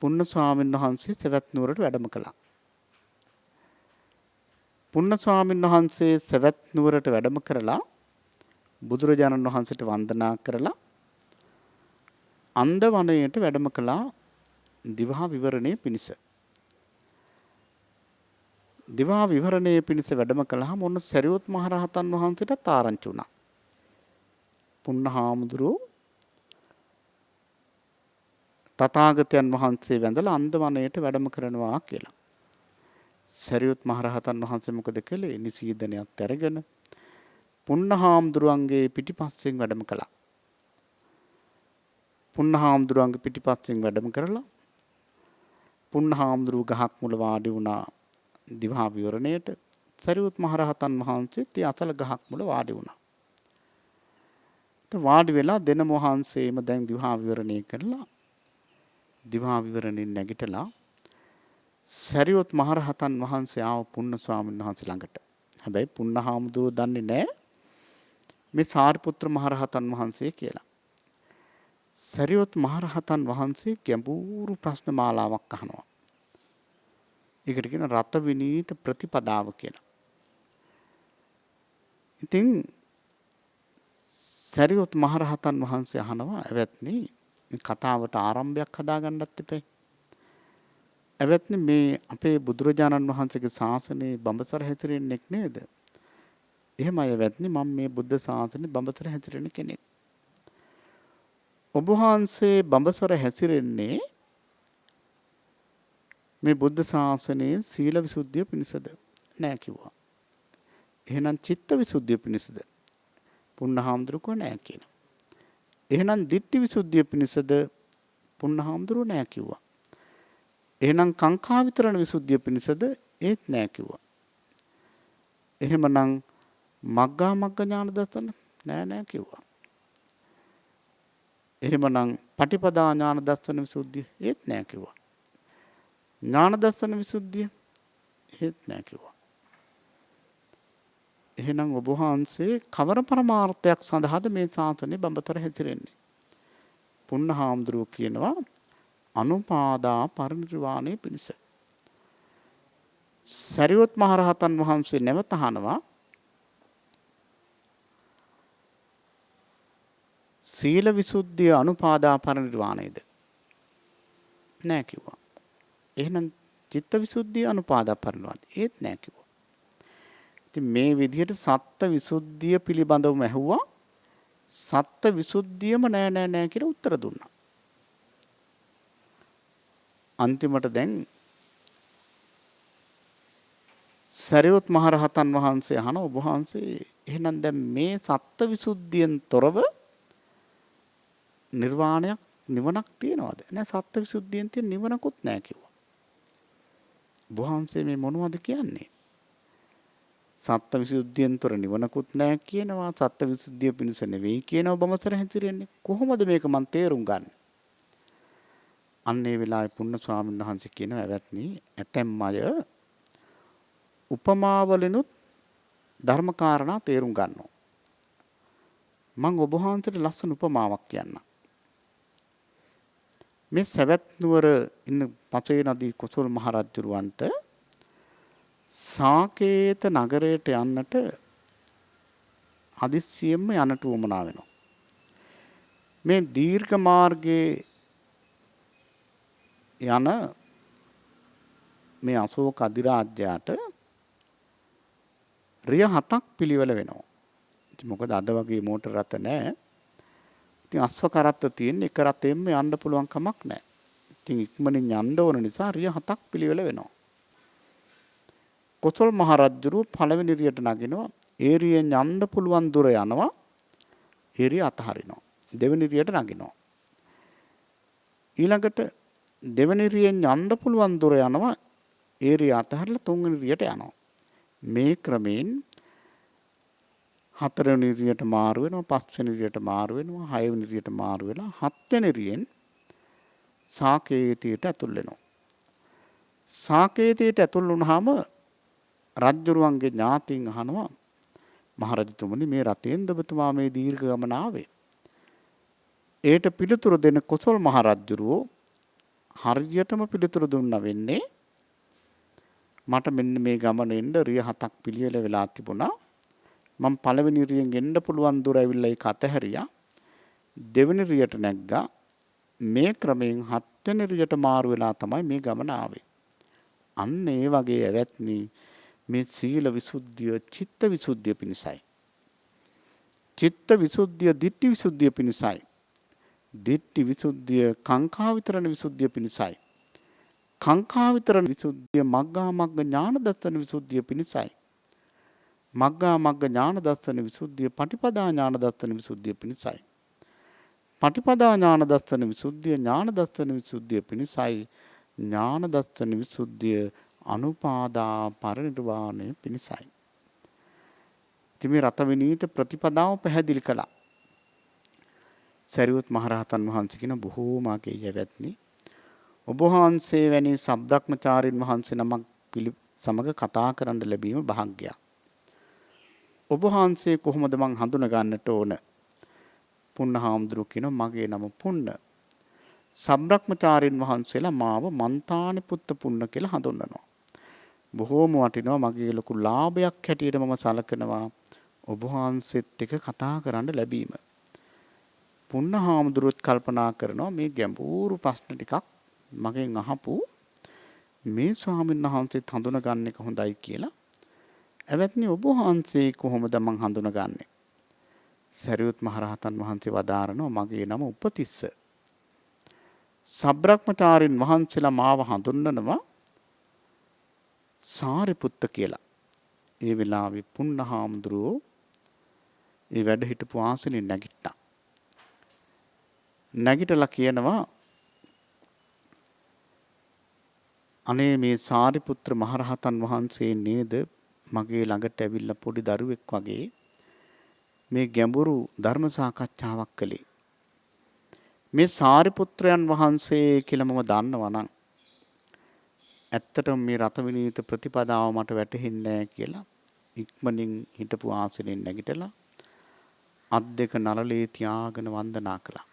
පුන්න ස්වාමීන් වහන්සේ සවැත් නුවරට වැඩම කළා. පුන්න ස්වාමීන් වහන්සේ සවැත් නුවරට වැඩම කරලා බුදුරජාණන් වහන්සේට වන්දනා කරලා අන්ද වනයේට වැඩම කළා දිවහා විවරණයේ පිණිස. දිවහා විවරණයේ පිණිස වැඩම කළාම ඔන්න සරියුත් මහරහතන් වහන්සේට ආරංචි වුණා. පුන්නහාමුදුරුවෝ තථාගතයන් වහන්සේ වැඳලා අන්දවනයට වැඩම කරනවා කියලා. සරියුත් මහරහතන් වහන්සේ මොකද කළේ? නිසීදනයත් අරගෙන පුන්නහාමුදුරුවන්ගේ පිටිපස්සෙන් වැඩම කළා. පුන්නහාමුදුරුවන්ගේ පිටිපස්සෙන් වැඩම කරලා පුන්නහාමුදුරුව ගහක් මුල වාඩි වුණා දිවහා විවරණයට. සරියුත් මහරහතන් වහන්සේත් ඒ අසල ගහක් මුල වාඩි වුණා. වාඩි වෙලා දෙනම වහන්සේම දැන් දිවහා විවරණය කරලා දිවහා විවරණයෙන් නැගිටලා සරියුත් මහරහතන් වහන්සේ ආව පුන්න ස්වාමීන් වහන්සේ ළඟට. හැබැයි පුන්නහාමුදුරුවෝ දන්නේ නැහැ මේ සාරිපුත්‍ර මහරහතන් වහන්සේ කියලා. සරියොත් මහරහතන් වහන්සේ ගැඹුරු ප්‍රශ්න මාලාවක් අහනවා. ඒකට කියන රත විනීත ප්‍රතිපදාව කියලා. ඉතින් සරියොත් මහරහතන් වහන්සේ අහනවා එවත්නි මේ කතාවට ආරම්භයක් හදාගන්නත් එපේ. එවත්නි මේ අපේ බුදුරජාණන් වහන්සේගේ ශාසනයේ බඹසර හැසිරෙන්නේ නේද? එහෙමයි එවත්නි මම මේ බුද්ධ ශාසනයේ බඹසර හැසිරෙන කෙනෙක්. ඔබ වහන්සේ බඹසර හැසිරෙන්නේ මේ බුද්ධ ශාසනයේ සීල විසුද්ධිය පිණිසද? නෑ කිව්වා. එහෙනම් චිත්ත විසුද්ධිය පිණිසද? පුන්නහාමුදුරුවෝ නෑ කියනවා. එහෙනම් ditthi විසුද්ධිය පිණිසද? පුන්නහාමුදුරුවෝ නෑ කිව්වා. එහෙනම් කාංකා විතරණ විසුද්ධිය පිණිසද? ඒත් නෑ කිව්වා. එහෙමනම් මග්ගා මග්ග ඥාන දර්ශන නෑ කිව්වා. එහෙමනම් පටිපදා ඥාන දර්ශන විසුද්ධිය ඒත් නෑ කිව්වා. ඥාන දර්ශන විසුද්ධිය ඒත් නෑ කිව්වා. එහෙනම් ඔබ වහන්සේ කවර පරමාර්ථයක් සඳහාද මේ ශාසනය බඹතර හැසිරෙන්නේ? පුන්නහාමුදුරුවෝ කියනවා අනුපාදා පරිනිර්වාණය පිණිස. සරියොත් මහරහතන් වහන්සේ නැවත අහනවා සීල විසුද්ධිය අනුපාදා පරිනිර්වාණයද? නෑ කිව්වා. එහෙනම් චිත්ත විසුද්ධිය අනුපාදා පරිනිර්වාණය ඒත් නෑ කිව්වා. ඉතින් මේ විදිහට සත්ත්ව විසුද්ධිය පිළිබඳවම ඇහුවා. සත්ත්ව විසුද්ධියම නෑ කියලා උත්තර දුන්නා. අන්තිමට දැන් සරියොත් මහරහතන් වහන්සේ අහන ඔබ වහන්සේ එහෙනම් දැන් මේ සත්ත්ව විසුද්ධියෙන් තොරව නිර්වාණයක් නිවනක් තියනවද? නෑ සත්ත්ව විසුද්ධියෙන් තියෙන නිවනකුත් නෑ කිව්වා. ඔබ වහන්සේ මේ මොනවද කියන්නේ? සත්ත්ව විසුද්ධියෙන් තොර නිවනකුත් නෑ කියනවා. සත්ත්ව විසුද්ධිය පිණිස නෙවෙයි කියනවා බඹසර හැසිරෙන්නේ. කොහොමද මේක මන් තේරුම් ගන්න? අන්නේ වෙලාවේ පුන්න ස්වාමීන් වහන්සේ කියනවා එවත්නි ඇතැම් අය උපමාවලිනුත් ධර්මකාරණා තේරුම් ගන්නවා. මම ඔබ වහන්සේට ලස්සන උපමාවක් කියන්නම්. මේ සවැත් නුවර ඉන්න පසේ නදී කොසල් මහ රජුරවන්ට සාකේත නගරයට යන්නට හදිස්සියෙන්ම යන්නට උවමනා වෙනවා. මේ දීර්ඝ මාර්ගයේ යන මේ අශෝක අධිරාජ්‍යයට රිය 7ක් පිළිවෙල වෙනවා. ඉතින් මොකද අද වගේ මෝටර රථ නැහැ. ඉතින් අශ්ව කරත්ත තියෙන එක රථයෙන්ම යන්න පුළුවන් කමක් නැහැ. ඉතින් ඉක්මනින් යන්න ඕන නිසා රිය 7ක් පිළිවෙල වෙනවා. කොසල් මහ රජුරු පළවෙනි රියට නගිනවා. ඒ රියෙන් යන්න පුළුවන් දුර යනවා. ඒ රිය අතහරිනවා. දෙවෙනි රියට නගිනවා. ඊළඟට දෙවෙනි රියෙන් යන්න පුළුවන් දුර යනවා. ඒ රිය අතහැරලා තුන්වෙනි රියට යනවා. මේ ක්‍රමයෙන් හතරවෙනි රියට මාරු වෙනවා, පස්වෙනි රියට මාරු වෙනවා, හයවෙනි රියට මාරු වෙලා හත්වෙනි රියෙන් සාකේතයට ඇතුල් වෙනවා. සාකේතයට ඇතුල් වුණාම රජුරුවන්ගේ ඥාතීන් අහනවා මහරජතුමනි මේ රතෙන්ද ඔබතුමා මේ දීර්ඝ ගමන ආවේ? ඒට පිළිතුරු දෙන කොසල් මහ රජුරුවෝ හරියටම පිළිතුරු දුන්නා වෙන්නේ මට මෙන්න මේ ගමන එන්න රිය 7ක් පිළිවෙල වෙලා තිබුණා. මම පළවෙනි රියෙන් එන්න පුළුවන් දුර ඇවිල්ලා ඒක අතහැරියා. දෙවෙනි රියට නැග්ගා. මේ ක්‍රමයෙන් හත්වෙනි රියට මාරු වෙලා තමයි මේ ගමන ආවේ. අන්න ඒ වගේ ඇවැත්නි මේ සීල විසුද්ධිය චිත්ත විසුද්ධිය පිණිසයි. චිත්ත විසුද්ධිය ditthi විසුද්ධිය පිණිසයි. ditthi විසුද්ධිය කාංකා විතරණ විසුද්ධිය පිණිසයි. කාංකා විතරණ විසුද්ධිය මග්ගා මග්ග ඥාන දර්ශන විසුද්ධිය පිණිසයි. මග්ගා මග්ග ඥාන දර්ශන විසුද්ධිය පටිපදා ඥාන දර්ශන විසුද්ධිය පිණිසයි. පටිපදා ඥාන දර්ශන විසුද්ධිය ඥාන දර්ශන විසුද්ධිය පිණිසයි. ඥාන දර්ශන විසුද්ධිය අනුපාදා පරිනිර්වාණය පිණිසයි. ඉතින් මේ රත විනීත ප්‍රතිපදාව පැහැදිලි කළා. සරියුත් මහරහතන් වහන්සේ කියන බොහෝම ආකේයවත්නි ඔබ වහන්සේ වැනි සබ්‍රක්‍මචාරින් වහන්සේ නමක් සමග කතා කරන්න ලැබීම භාග්‍යයක්. ඔබ වහන්සේ කොහොමද මං හඳුන ගන්නට ඕන? පුන්න හාමුදුරුවෝ කියනවා මගේ නම පුන්න. සබ්‍රක්‍මචාරින් වහන්සේලා මාව මන්තානි පුත්ත පුන්න කියලා හඳුන්වනවා. බොහෝම වටිනවා මගේ ලොකු ලාභයක් හැටියට මම සලකනවා ඔබ වහන්සේත් එක්ක කතා කරන්න ලැබීම. පුන්න හාමුදුරුවෝත් කල්පනා කරනවා මේ ගැඹුරු ප්‍රශ්න ටිකක් මගෙන් අහපු මේ ස්වාමීන් වහන්සේත් හඳුනගන්න එක හොඳයි කියලා. එවත්නි ඔබ වහන්සේ කොහොමද මං හඳුනගන්නේ? සරියුත් මහරහතන් වහන්සේ වදාරනවා මගේ නම උපතිස්ස. සබ්‍රක්‍මචාරින් වහන්සේලා මාව හඳුන්වනවා සාරිපුත්ත කියලා. ඒ වෙලාවේ පුන්න හාමුදුරුවෝ ඒ වැඩ හිටපු ආසනෙ නැගිට්ටා. නැගිටලා කියනවා අනේ මේ සාරිපුත්‍ර මහරහතන් වහන්සේ නේද මගේ ළඟට ඇවිල්ලා පොඩි දරුවෙක් වගේ මේ ගැඹුරු ධර්ම සාකච්ඡාවක් කළේ. මේ සාරිපුත්‍රයන් වහන්සේ කියලා මම දන්නවා නම් ඇත්තටම මේ රත විනීත ප්‍රතිපදාව මට වැටහෙන්නේ නැහැ කියලා ඉක්මනින් හිටපු ආසනෙන් නැගිටලා අත් දෙක නළලේ තියාගෙන වන්දනා කළා.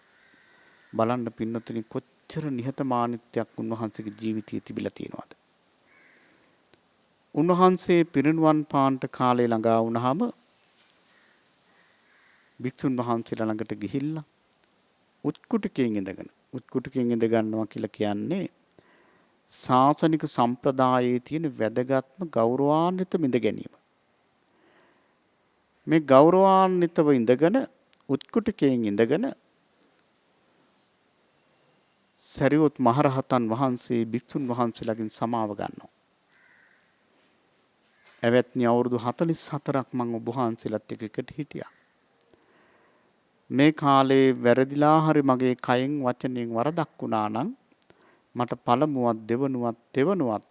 බලන්න පින්නතුනි කොච්චර නිහතමානීත්වයක් උන්වහන්සේගේ ජීවිතයේ තිබිලා තියෙනවද? උන්වහන්සේ පිරිනුවන් පාන්ට කාලේ ළඟා වුණාම භික්ෂුන් වහන්සේලා ළඟට ගිහිල්ලා උත්කුටිකයෙන් ඉඳ ගන්නවා කියලා කියන්නේ ශාසනික සම්ප්‍රදායේ තියෙන වැදගත්ම ගෞරවාන්විත මිඳ ගැනීම. මේ ගෞරවාන්විතව ඉඳගෙන උත්කුටිකයෙන් ඉඳගෙන සරියුත් මහරහතන් වහන්සේ භික්ෂුන් වහන්සේලාගෙන් සමාව ගන්නවා. එවත්නි අවුරුදු 44ක් මම ඔබ වහන්සේලාත් එක්ක හිටියා. මේ කාලේ වැරදිලා හරි මගේ කයෙන් වචනෙන් වරදක් වුණා නම් මට පළමුවත් දෙවනුවත් තෙවනුවත්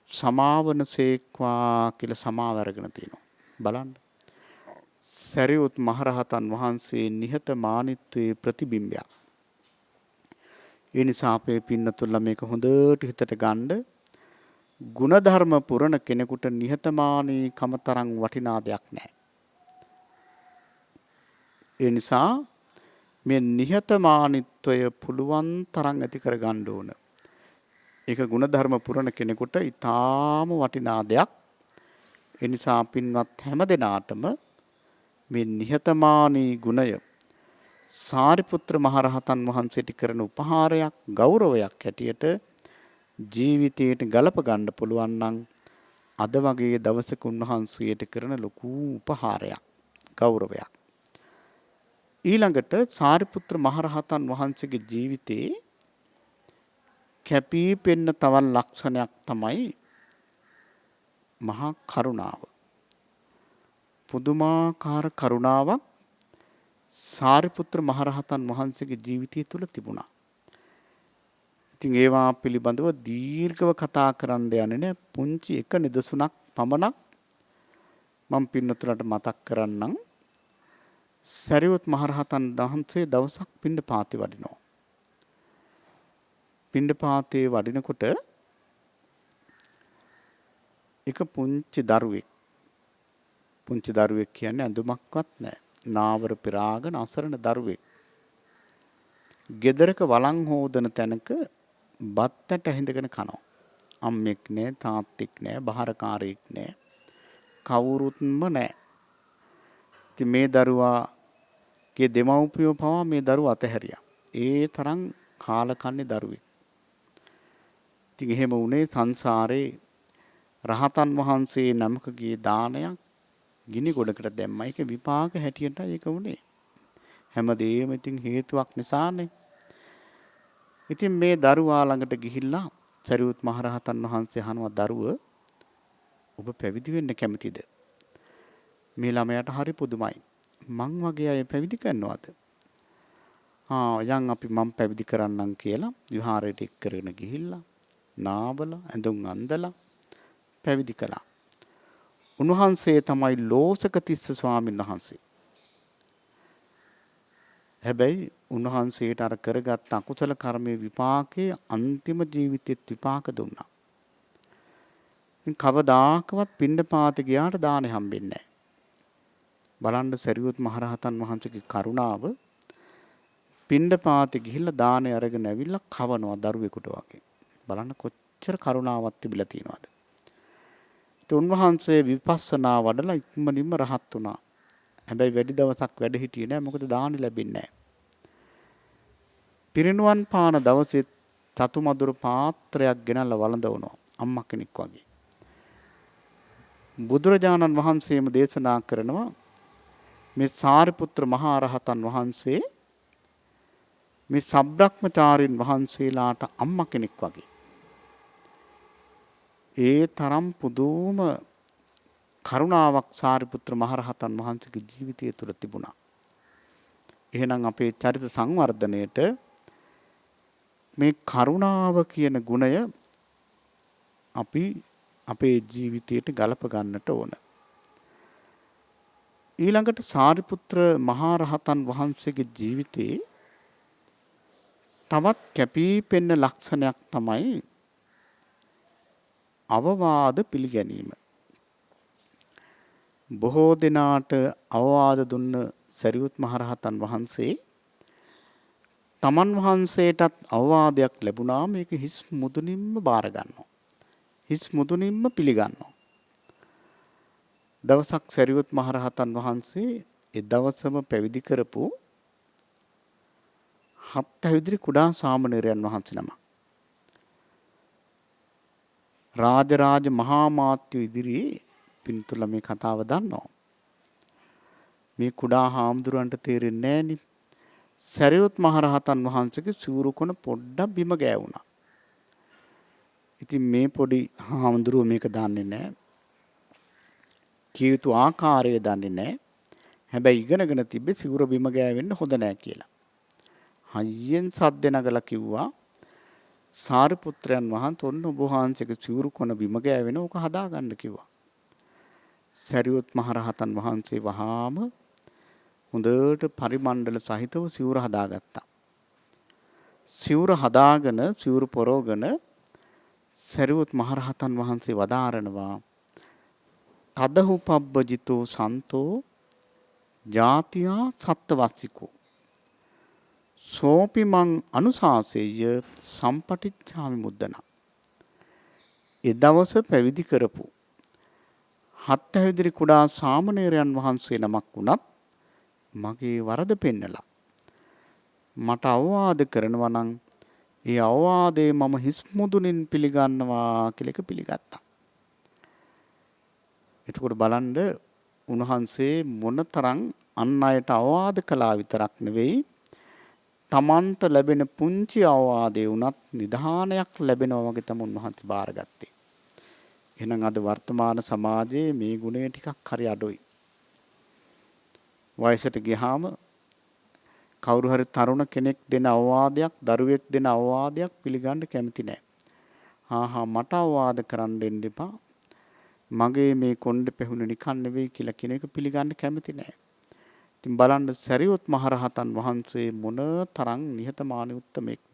සමාවනසේක්වා කියලා සමාව අරගෙන තිනවා. බලන්න. සරියුත් මහරහතන් වහන්සේ නිහතමානීත්වයේ ප්‍රතිබිම්බයක්. ඒ නිසා අපේ පින්නතුල්ලා මේක හොඳට හිතට ගන්න. ගුණධර්ම පුරණ කෙනෙකුට නිහතමානීකම තරම් වටිනා දෙයක් නැහැ. ඒ නිසා මේ නිහතමානීත්වය පුළුවන් තරම් ඇති කර ගන්න ඕන. ඒක ගුණධර්ම පුරණ කෙනෙකුට ඊටාම වටිනා දෙයක්. ඒ නිසා පින්වත් හැම දෙනාටම මේ නිහතමානී ගුණය සාරිපුත්‍ර මහරහතන් වහන්සේට කරන උපහාරයක් ගෞරවයක් හැටියට ජීවිතයට ගලප ගන්න පුළුවන් නම් අද වගේ දවසක උන්වහන්සේට කරන ලොකු උපහාරයක් ගෞරවයක්. ඊළඟට සාරිපුත්‍ර මහරහතන් වහන්සේගේ ජීවිතේ කැපී පෙනෙන තවත් ලක්ෂණයක් තමයි මහා කරුණාව. පුදුමාකාර කරුණාවක් සාරිපුත්‍ර මහරහතන් වහන්සේගේ ජීවිතය තුළ තිබුණා. ඉතින් ඒවා පිළිබඳව දීර්ඝව කතා කරන්න යන්නේ නැහැ. පුංචි එක නිදසුනක් පමණක් මම පින්නතුලට මතක් කරන්නම්. සරියුත් මහරහතන් වහන්සේ දවසක් පිණ්ඩපාතේ වඩිනවා. පිණ්ඩපාතේ වඩිනකොට එක පුංචි දරුවෙක් කියන්නේ ඇඳුමක්වත් නැහැ. නාවර පිරාගෙන අසරණ දරුවෙක්. ගෙදරක වළං හොදන තැනක බත්තට ඇහිඳගෙන කනවා. අම්මෙක් නැහැ, තාත්තෙක් නැහැ, බහරකාරයෙක් නැහැ. කවුරුත්ම නැහැ. ඉතින් මේ දරුවාගේ දෙමව්පියෝ පවා මේ දරුවා අතහැරියා. ඒ තරම් කාලකන්ණි දරුවෙක්. ඉතින් එහෙම වුණේ සංසාරේ රහතන් වහන්සේ නමකගේ දානයක් ගිනි ගොඩකට දැම්මා. ඒක විපාක හැටියට ඒක වුණේ. හැමදේම ඉතින් හේතුවක් නිසානේ. ඉතින් මේ දරුවා ළඟට ගිහිල්ලා සරියුත් මහරහතන් වහන්සේ අහනවා දරුව ඔබ පැවිදි වෙන්න කැමතිද? මේ ළමයාට හරි පුදුමයි. මං වගේ අය පැවිදි කරනවද? යන් අපි මම පැවිදි කරන්නම් කියලා විහාරයට එක් කරගෙන ගිහිල්ලා නාවල ඇඳුම් අඳලා පැවිදි කළා. උන්වහන්සේ තමයි ලෝසක තිස්ස ස්වාමීන් වහන්සේ. හැබැයි උන්වහන්සේට අර කරගත් අකුසල කර්මයේ විපාකයේ අන්තිම ජීවිතෙත් විපාක දුන්නා. ඉතින් කවදාකවත් පිණ්ඩපාත ගියාට දානෙ හම්බෙන්නේ නැහැ. බලන්න සරියුත් මහරහතන් වහන්සේගේ කරුණාව. පිණ්ඩපාතේ ගිහිල්ලා දානේ අරගෙන ඇවිල්ලා කවනවා දරුවෙකුට වගේ. බලන්න කොච්චර කරුණාවක් තිබිලා තියෙනවද. ඒ උන්වහන්සේ විපස්සනා වඩලා ඉක්මනින්ම රහත් වුණා. හැබැයි වැඩි දවසක් වැඩ හිටියේ නෑ. මොකද දානි ලැබෙන්නේ නෑ. පිරිනුවන් පාන දවසේ චතුමදුරු පාත්‍රයක් ගෙනල්ලා වළඳවනවා. අම්මා කෙනෙක් වගේ. බුදුරජාණන් වහන්සේම දේශනා කරනවා මේ සාරිපුත්‍ර මහා රහතන් වහන්සේ මේ සබ්‍රක්‍මචාරින් වහන්සේලාට අම්මා කෙනෙක් වගේ. ඒ තරම් පුදුම කරුණාවක් සාරිපුත්‍ර මහ රහතන් වහන්සේගේ ජීවිතය තුළ තිබුණා. එහෙනම් අපේ චරිත සංවර්ධනයේට මේ කරුණාව කියන ගුණය අපි අපේ ජීවිතයට ගලප ගන්නට ඕන. ඊළඟට සාරිපුත්‍ර මහා රහතන් වහන්සේගේ ජීවිතේ තවත් කැපී පෙනෙන ලක්ෂණයක් තමයි අවවාද පිළිගැනීම. බොහෝ දෙනාට අවවාද දුන්න සරියුත් මහ රහතන් වහන්සේ තමන් වහන්සේටත් අවවාදයක් ලැබුණා මේක හිස් මුදුනින්ම බාර ගන්නවා. හිස් මුදුනින්ම පිළිගන්නවා. දවසක් සරියුත් මහ රහතන් වහන්සේ ඒ දවසම පැවිදි කරපු 7 ඇවිදිරි කුඩා සාමණේරයන් වහන්සේ නමක්. රාජරාජ මහා මාත්‍ය ඉදිරියේ පින්තුල මේ කතාව දන්නවා. මේ කුඩා හාමුදුරන්ට තේරෙන්නේ නෑනේ. සරියුත් මහ රහතන් වහන්සේගේ සිවුරු කොන පොඩ්ඩක් බිම ගෑවුණා. ඉතින් මේ පොඩි හාමුදුරුවෝ මේක දන්නේ නෑ. කීයුතු ආකාරය දන්නේ නෑ. හැබැයි ඉගෙනගෙන තිබ්බේ සිවුර බිම ගෑවෙන්න හොඳ නෑ කියලා. හයියෙන් සද්ද නගලා කිව්වා සාරිපුත්‍රයන් වහන්සේ ඔන්න ඔබ වහන්සේගේ සිවුරු කොන බිම ගෑවෙන ඕක හදාගන්න කිව්වා. සරියුත් මහ රහතන් වහන්සේ වහාම හොඳට පරිමණ්ඩල සහිතව සිවුර හදාගත්තා. සිවුර හදාගෙන සිවුරු පොරවගෙන සරියුත් මහ රහතන් වහන්සේ වදාරනවා තදහු පබ්බජිතෝ සන්තෝ ජාතියා සත්වස්සිකෝ සෝපිමං අනුශාසෙය සම්පටිච්ඡාමි මුද්දන. ඒ දවස පැවිදි කරපු 7 ඇවිදිරි කුඩා සාමණේරයන් වහන්සේ නමක් වුණත් මගේ වරද පෙන්නලා මට අවවාද කරනවා නම් ඒ අවවාදේ මම හිස් මුදුනින් පිළිගන්නවා කියලා එක පිළිගත්තා. එතකොට බලන්න උන්වහන්සේ මොනතරම් අන් අයට අවවාද කළා විතරක් නෙවෙයි තමන්ට ලැබෙන පුංචි අවවාදේ වුණත් නිධානයක් ලැබෙනවා වගේ තමයි උන්වහන්සේ බාරගත්තේ. එහෙනම් අද වර්තමාන සමාජයේ මේ ගුණය ටිකක් හරි අඩුයි. වයසට ගියාම කවුරු හරි තරුණ කෙනෙක් දෙන අවවාදයක්, දරුවෙක් දෙන අවවාදයක් පිළිගන්න කැමති නැහැ. මට අවවාද කරන්න දෙන්න එපා. මගේ මේ කොණ්ඩේ පැහුනේ නිකන් නෙවෙයි කියලා කියන එක පිළිගන්න කැමති නැහැ. ඉතින් බලන්න සරියුත් මහ රහතන් වහන්සේ මොන තරම් නිහතමානී උත්තමෙක්ද.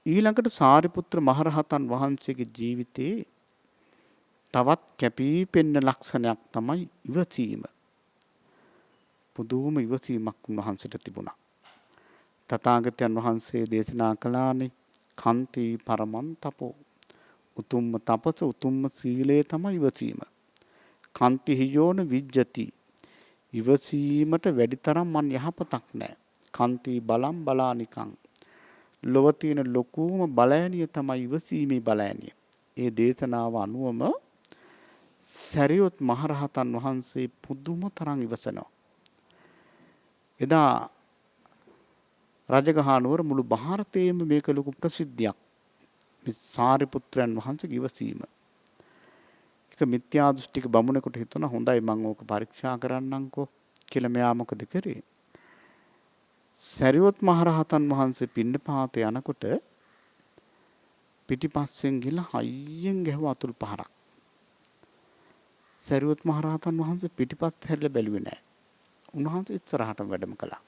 ඊළඟට සාරිපුත්‍ර මහ රහතන් වහන්සේගේ ජීවිතේ තවත් කැපී පෙනෙන ලක්ෂණයක් තමයි ඉවසීම. පුදුම ඉවසීමක් උන්වහන්සේට තිබුණා. තථාගතයන් වහන්සේ දේශනා කළානේ කන්ති පරමන් තපෝ. උතුම්ම තපස උතුම්ම සීලය තමයි ඉවසීම. කන්ති හියෝන විජ්ජති. ඉවසීමට වැඩිතරම් මන් යහපතක් නැහැ. කන්ති බලම් බලානිකං. ලොව තියෙන ලොකුම බලෑනිය තමයි ඉවසීමේ බලෑනිය. ඒ දේශනාව අනුවම සරියුත් මහ රහතන් වහන්සේ පුදුම තරම් ඉවසනවා. එදා රජගහනුවර මුළු ಭಾರತයේම මේක ලොකු ප්‍රසිද්ධියක්. මේ සාරිපුත්‍රයන් වහන්සේගේ ඉවසීම. ඒක මිත්‍යා දෘෂ්ටික බමුණෙකුට හිතුණා හොඳයි මම ඕක පරීක්ෂා කරන්නම්කෝ කියලා. මෙයා මොකද කරේ? සරියුත් මහ රහතන් වහන්සේ පිණ්ඩපාතේ යනකොට පිටිපස්සෙන් ගිහලා හයියෙන් ගැහුව අතුල් පහරක්. සරියුත් මහ රහතන් වහන්සේ පිටිපස්ස හැරිලා බැලුවේ නැහැ. උන්වහන්සේ ඉස්සරහට වැඩම කළා.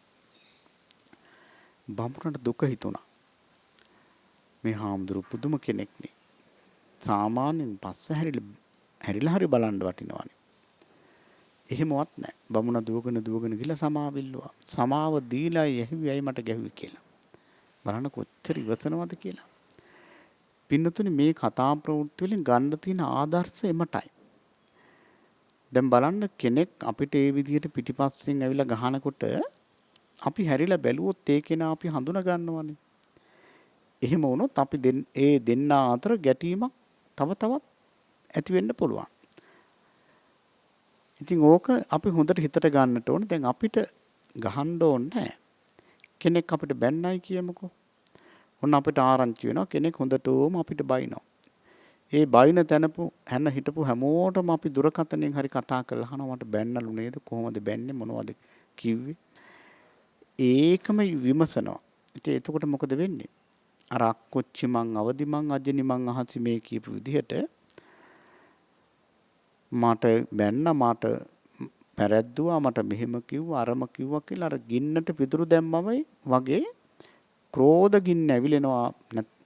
බමුණට දුක හිතුණා. මේ හාමුදුරු පුදුම කෙනෙක් නේ. සාමාන්‍යයෙන් පස්ස හැරිලා හරි බලන්න වටිනවනේ. එහෙමවත් නැහැ. බමුණ දුවගෙන ගිහලා සමාව ඉල්ලුවා. සමාව දීලා යැහුවයි මට ගැහුවේ කියලා. බලන්න කොච්චර ඉවසනවද කියලා. පින්නතුනි මේ කතා ප්‍රවෘත්ති වලින් ගන්න තියෙන ආදර්ශ එමටයි. දැන් බලන්න කෙනෙක් අපිට ඒ විදිහට පිටිපස්සෙන් ඇවිල්ලා ගහනකොට අපි හැරිලා බැලුවොත් ඒ කෙනා අපි හඳුනා ගන්නවනේ. එහෙම වුණොත් අපි ඒ දෙන්නා අතර ගැටීමක් තව තවත් ඇති වෙන්න පුළුවන්. ඉතින් ඕක අපි හොඳට හිතට ගන්නට ඕන. දැන් අපිට ගහන්න ඕනේ නැහැ. කෙනෙක් අපිට බැන්නයි කියමුකෝ. ඔන්න අපිට ආරංචි වෙනවා කෙනෙක් හොඳටම අපිට බයිනවා. ඒ බයින තැනපු හැන හිටපු හැමෝටම අපි දුරකථනයෙන් හරි කතා කරලා අහනවා මට බැන්නලු නේද කොහොමද බැන්නේ මොනවද කිව්වේ. ඒකම විමසනවා. ඉතින් එතකොට මොකද වෙන්නේ? අර අක්කොච්චි මං අවදි මං අජනි මං අහසි මේ කියපු විදිහට මට බැන්න මට පැරැද්දුවා මට මෙහෙම කිව්වා අරම කිව්වා කියලා අර ගින්නට පිදුරු දැම්මමයි වගේ ක්‍රෝධ ගින්න ඇවිලෙනවා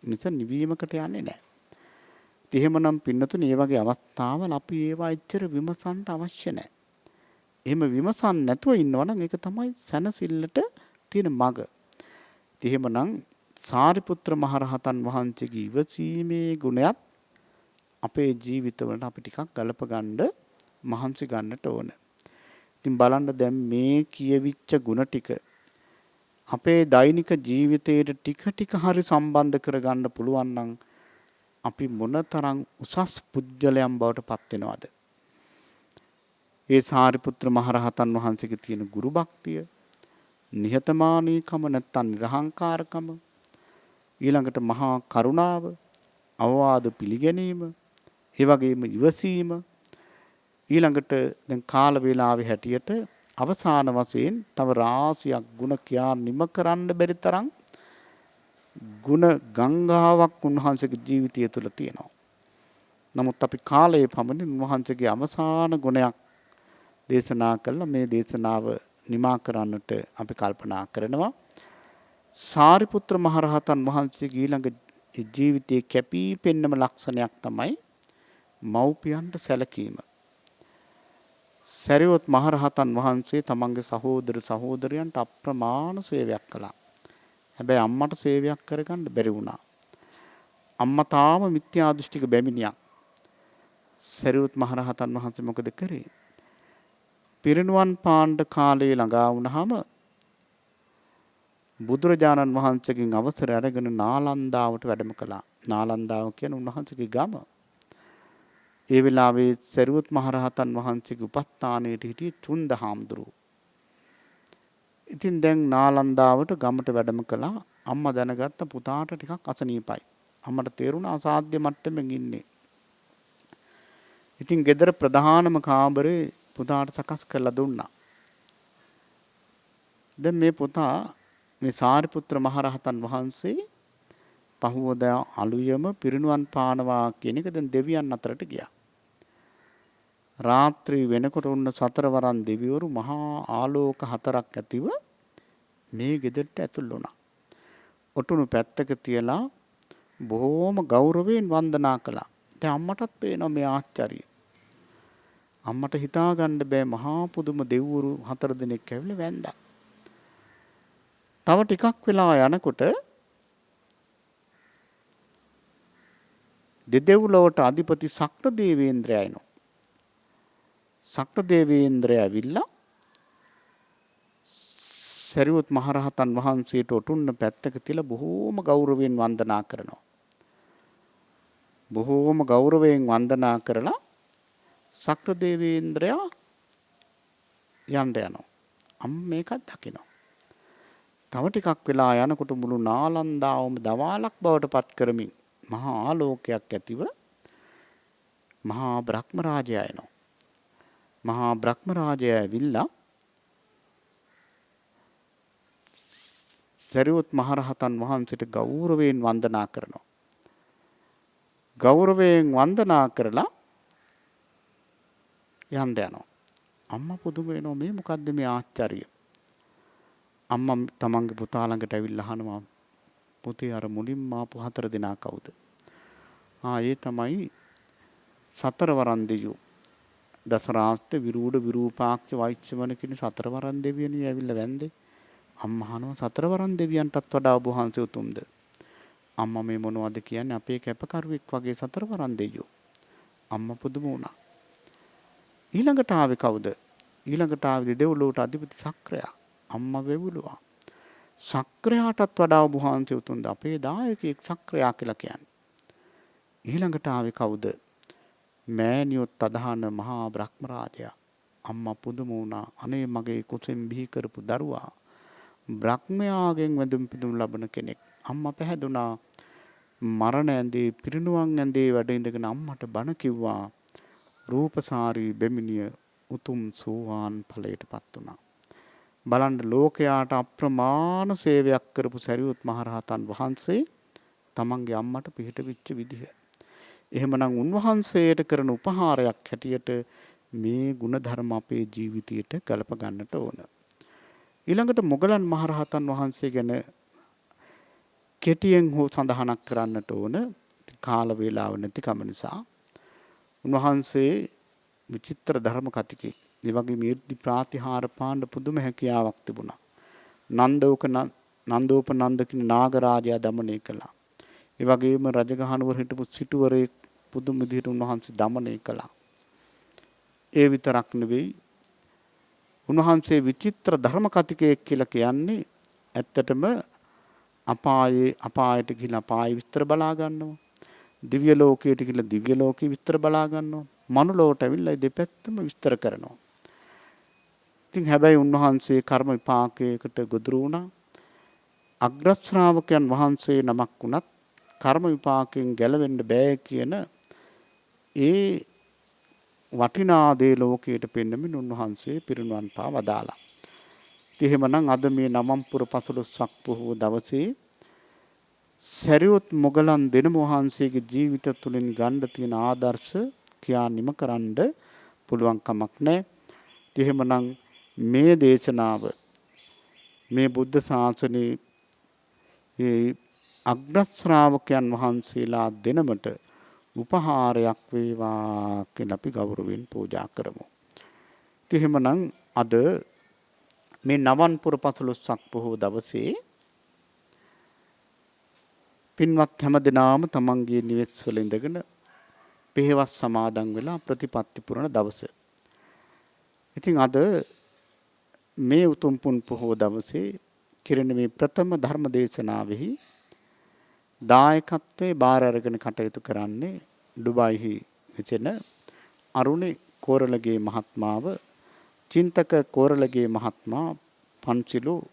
මිස නිවීමකට යන්නේ නැහැ. එහෙමනම් පින්නතුනේ මේ වගේ අවස්ථාවල අපි ඒවා එච්චර විමසන්න අවශ්‍ය නැහැ. එහෙම විමසන්න නැතුව ඉන්නවනම් ඒක තමයි සැනසෙල්ලට තියෙන මඟ. එහෙමනම් සාරිපුත්‍ර මහරහතන් වහන්සේගේ ඉවසීමේ ගුණයත් අපේ ජීවිතවලට අපි ටිකක් ගලප ගන්න මහන්සි ගන්නට ඕන. ඉතින් බලන්න දැන් මේ කියවිච්ච ගුණ ටික අපේ දෛනික ජීවිතයට ටික හරි සම්බන්ධ කරගන්න පුළුවන් නම් අපි මොනතරම් උසස් පුජ්‍යලයන් බවට පත් වෙනවද? ඒ සාරිපුත්‍ර මහරහතන් වහන්සේගේ තියෙන ගුරු භක්තිය, නිහතමානීකම නැත්තම් නිර්හංකාරකම, ඊළඟට මහා කරුණාව, අවවාද පිළිගැනීම, ඒ වගේම ඉවසීම, ඊළඟට දැන් කාල වේලාවේ හැටියට අවසාන වශයෙන් තව රාශියක් ගුණ කියා නිම කරන්න බැරි තරම් ගුණ ගංගාවක් උන්වහන්සේගේ ජීවිතය තුළ තියෙනවා. නමුත් අපි කාලයේ පමණින් උන්වහන්සේගේ අවසාන ගුණයක් දේශනා කළා මේ දේශනාව නිමා කරන්නට අපි කල්පනා කරනවා. සාරිපුත්‍ර මහරහතන් වහන්සේගේ ඊළඟ ජීවිතයේ කැපී පෙනෙන ලක්ෂණයක් තමයි මව්පියන්ට සැලකීම. සරියොත් මහරහතන් වහන්සේ තමන්ගේ සහෝදර සහෝදරයන්ට අප්‍රමාණ සේවයක් කළා. හැබැයි අම්මට සේවයක් කරගන්න බැරි වුණා. අම්මා තාම මිත්‍යා දෘෂ්ටික බැමිණියක්. සරියොත් මහරහතන් වහන්සේ මොකද කරේ? පිරිනුවන් පාණ්ඩ කාලේ ළඟා වුණාම බුදුරජාණන් වහන්සේගෙන් අවසර අරගෙන නාලන්දාවට වැඩම කළා. නාලන්දාව කියන උන්වහන්සේගේ ගම. ඒ වෙලාවේ සරියොත් මහරහතන් වහන්සේගේ උපස්ථානයේ හිටියේ චුන්ද හාමුදුරුවෝ. ඉතින් දැන් නාලන්දාවට ගමට වැඩම කළා. අම්මා දැනගත්ත පුතාට ටිකක් අසනීපයි. අම්මට තේරුණා අසාධ්‍ය මට්ටමින් ඉන්නේ. ඉතින් ගෙදර ප්‍රධානම කාමරේ පුතාට සකස් කරලා දුන්නා. දැන් මේ පුතා මේ සාරිපුත්‍ර මහරහතන් වහන්සේ පහුවදා අලුයම පිරිනුවන් පානවා කියන එක දැන් දෙවියන් අතරට ගියා. රාත්‍රී වෙනකොට උන්න සතරවරන් දෙවිවරු මහා ආලෝක හතරක් ඇතිව මේ ගෙදරට ඇතුල් වුණා. ඔටුනු පැත්තක තියලා බොහොම ගෞරවයෙන් වන්දනා කළා. දැන් අම්මටත් පේනවා මේ ආශ්චර්යය. අම්මට හිතා ගන්න බෑ මහා පුදුම දෙවිවරු හතර දෙනෙක් ඇවිල්ලා වැන්දා. තව ටිකක් වෙලා යනකොට දෙදෙව්ලොවට අධිපති ශක්‍ර දේවේන්ද්‍රයා එනවා. ශක්‍ර දේවේන්ද්‍රයා ඇවිල්ලා සරියොත් මහරහතන් වහන්සේට ඔටුන්න පැත්තක තියලා බොහෝම ගෞරවයෙන් වන්දනා කරනවා. බොහෝම ගෞරවයෙන් වන්දනා කරලා ශක්‍ර දේවේන්ද්‍රයා යන්න යනවා. අම්ම මේකත් දකිනවා. තව ටිකක් වෙලා යනකොට මුළු නාලන්දාවම දවාලක් බවට පත් කරමින් මහා ආලෝකයක් ඇතිව මහා බ්‍රහ්ම රාජයා එනවා. මහා බ්‍රහ්ම රාජයා ඇවිල්ලා සරියොත් මහරහතන් වහන්සේට ගෞරවයෙන් වන්දනා කරනවා. ගෞරවයෙන් වන්දනා කරලා යන්න යනවා. අම්මා පුදුම වෙනවා මේ මොකද්ද මේ ආශ්චර්යය. අම්මා තමන්ගේ පුතා ළඟට ඇවිල්ලා අහනවා පුතේ අර මුලින්ම ආපු හතර දෙනා කවුද? ඒ තමයි සතරවරන් දෙවියෝ. දසරාස්ත විරූඪ විරූපාක්ෂ වෛශ්‍යවන කියන සතරවරන් දෙවියනේ ඇවිල්ලා වැන්දේ. අම්මා අහනවා සතරවරන් දෙවියන්ටත් වඩා ඔබ වහන්සේ උතුම්ද? අම්මා මේ මොනවද කියන්නේ? අපේ කැපකරුවෙක් වගේ සතරවරන් දෙවියෝ. අම්මා පුදුම වුණා. ඊළඟට ආවේ කවුද? ඊළඟට ආවේ දෙව්ලොවට අධිපති සක්‍රයා. අම්මා වෙවුලුවා. සක්‍රයාටත් වඩා ඔබ වහන්සේ උතුම්ද? අපේ දායකයෙක් සක්‍රයා කියලා කියන්නේ. ඊළඟට ආවේ කවුද? මෑණියොත් අදහන මහා බ්‍රහ්ම රාජයා. අම්මා පුදුම වුණා. අනේ මගේ කුසෙන් බිහි කරපු දරුවා බ්‍රහ්මයාගෙන් වැඳුම් පිදුම් ලබන කෙනෙක්. අම්මා පැහැදුනා. මරණ ඇඳේ පිරිනුවන් ඇඳේ වැඩ ඉඳගෙන අම්මට බණ කිව්වා. රූපසාරී බෙමිනිය උතුම් සෝවාන් ඵලයටපත් වුණා. බලන්න ලෝකයාට අප්‍රමාණ සේවයක් කරපු සරියුත් මහරහතන් වහන්සේ තමන්ගේ අම්මට පිහිට වෙච්ච විදිහ. එහෙමනම් උන්වහන්සේට කරන උපහාරයක් හැටියට මේ ಗುಣධර්ම අපේ ජීවිතයට ගලප ගන්නට ඕන. ඊළඟට මොගලන් මහරහතන් වහන්සේ ගැන කෙටියෙන් හෝ සඳහනක් කරන්නට ඕන. කාල වේලාව නැතිකම නිසා. උන්වහන්සේ විචිත්‍ර ධර්ම කතිකේ ඒ වගේම ඊර්ති ප්‍රාතිහාර පාණ්ඩ පුදුම හැකියාවක් තිබුණා. නන්දෝපනන්ද කියන නාගරාජයා දමනය කළා. ඒ වගේම රජගහනුවර හිටපු සිටුවරයෙක් පුදුම විදිහට උන්වහන්සේ දමනය කළා. ඒ විතරක් නෙවෙයි උන්වහන්සේ විචිත්‍ර ධර්ම කතිකයෙක් කියලා කියන්නේ ඇත්තටම අපායට ගිහිලා අපාය විස්තර බලා ගන්නවා. දිව්‍ය ලෝකයට ගිහිලා දිව්‍ය ලෝකේ විස්තර බලා ගන්නවා. මනුලොවට ඇවිල්ලා දෙපැත්තම විස්තර කරනවා. ඉතින් හැබැයි උන්වහන්සේ කර්ම විපාකයකට ගොදුරු වුණා. අග්‍ර ශ්‍රාවකයන් වහන්සේ නමක් වුණත් කර්ම විපාකයෙන් ගැලවෙන්න බෑ කියන ඒ වටිනා දේ ලෝකයට පෙන්වමින් උන්වහන්සේ පිරිනුවන් පා වදාලා. ඉතින් එහෙමනම් අද මේ නවම්පුර 15ක් පොහොව දවසේ සරියුත් මොගලන් දෙනම වහන්සේගේ ජීවිත තුළින් ගන්න තියෙන ආදර්ශ කියා නිම කරන්න පුළුවන් කමක් නැහැ. ඉතින් එහෙමනම් මේ දේශනාව මේ බුද්ධ ශාසනයේ අග්‍ර ශ්‍රාවකයන් වහන්සේලා දෙනමට උපහාරයක් වේවා කියලා අපි ගෞරවයෙන් පූජා කරමු. ඉතින් එහෙමනම් අද මේ නවම්පුර 15ක් පොහොව දවසේ පින්වත් හැමදෙනාම තමන්ගේ නිවෙස් වල ඉඳගෙන පෙහෙවස් සමාදන් වෙලා ප්‍රතිපත්ති පුරන දවස. ඉතින් අද මේ උතුම් පුන් පොහොව දවසේ කිරණ මේ ප්‍රථම ධර්ම දේශනාවෙහි දායකත්වයේ බාර අරගෙන කටයුතු කරන්නේ ඩුබායිහි වෙසෙන අරුණි කෝරළගේ මහත්මාව, චින්තක කෝරළගේ මහත්මා, පන්සිලු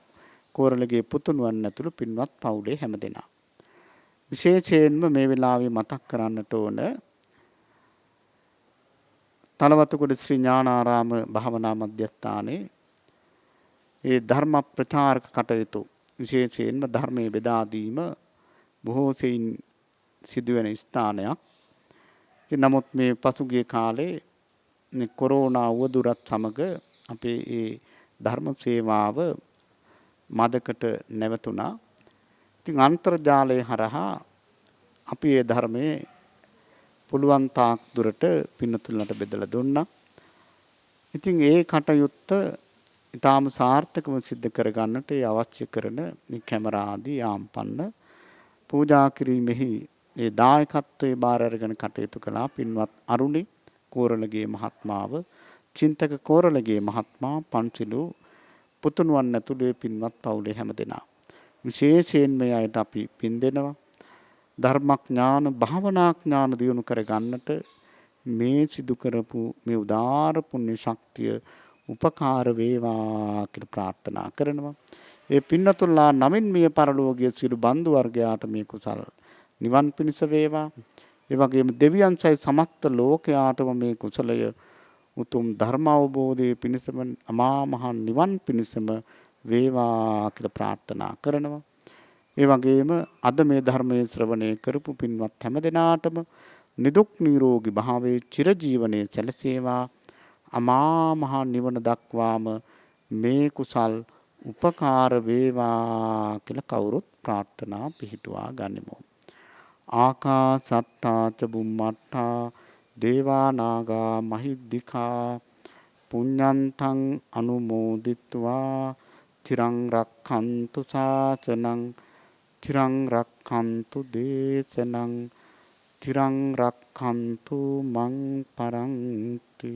කෝරළගේ පුතුණුවන් ඇතුළු පින්වත් පවුලේ හැමදෙනා. විශේෂයෙන්ම මේ වෙලාවේ මතක් කරන්නට ඕන තලවතුගොඩ ශ්‍රී ඥානාරාම භාවනා මධ්‍යස්ථානයේ ඒ ධර්ම ප්‍රචාරක කටයුතු විශේෂයෙන්ම ධර්මයේ බෙදා දීම බොහෝ සෙයින් සිදුවෙන ස්ථානයක්. නමුත් මේ පසුගිය කාලේ කොරෝනා වදුරත් සමග අපේ ඒ ධර්ම සේවාව මදකට නැවතුණා. ඉතින් අන්තර්ජාලය හරහා අපි ඒ ධර්මයේ පුළුවන් තාක් දුරට පින්නතුලට බෙදලා දුන්නා. ඉතින් ඒ කටයුත්ත ඊටාම සාර්ථකව සිද්ධ කරගන්නට අවශ්‍ය කරන කැමරා ආදී ආම්පන්න පූජා කිරීමෙහි ඒ දායකත්වයේ බාර අරගෙන කටයුතු කළා පින්වත් අරුණි කෝරළගේ මහත්මාව, චින්තක කෝරළගේ මහත්මා, පන්සිලු පුතුණුවන් ඇතුළු පින්වත් පවුලේ හැමදෙනා. විශේෂයෙන් මේ අයට අපි පින් දෙනවා. ධර්මඥාන භාවනා ඥාන දියුණු කර ගන්නට මේ සිදු කරපු මේ උදාාර පුණ්‍ය ශක්තිය උපකාර වේවා කියලා ප්‍රාර්ථනා කරනවා. ඒ පින්නතුල්ලා නමින් මිය පරලෝකීය සියලු බන්දු වර්ගයාට මේ කුසල් නිවන් පිණිස වේවා. ඒ වගේම දෙවියන් සහිත සමස්ත ලෝකයාටම මේ කුසලය උතුම් ධර්ම අවබෝධයේ පිණිසම අමා මහ නිවන් පිණිසම වේවා කියලා ප්‍රාර්ථනා කරනවා. ඒ වගේම අද මේ ධර්මයේ ශ්‍රවණය කරපු පින්වත් හැමදෙනාටම නිදුක් නිරෝගී භාවයේ චිරජීවනයේ සැලසේවා. අමා මහ නිවන දක්වාම මේ කුසල් උපකාර වේවා කියලා කවුරුත් ප්‍රාර්ථනා පිහිටුවා ගනිමු. ආකාසට්ටා ච බුම්මට්ටා දේවා නාග මහිද්దికා පුඤ්ඤන්තං අනුමෝදිත්වා චිරං රක්ඛන්තු ශාසනං චිරං රක්ඛන්තු දේශනං චිරං රක්ඛන්තු මං පරන්ති.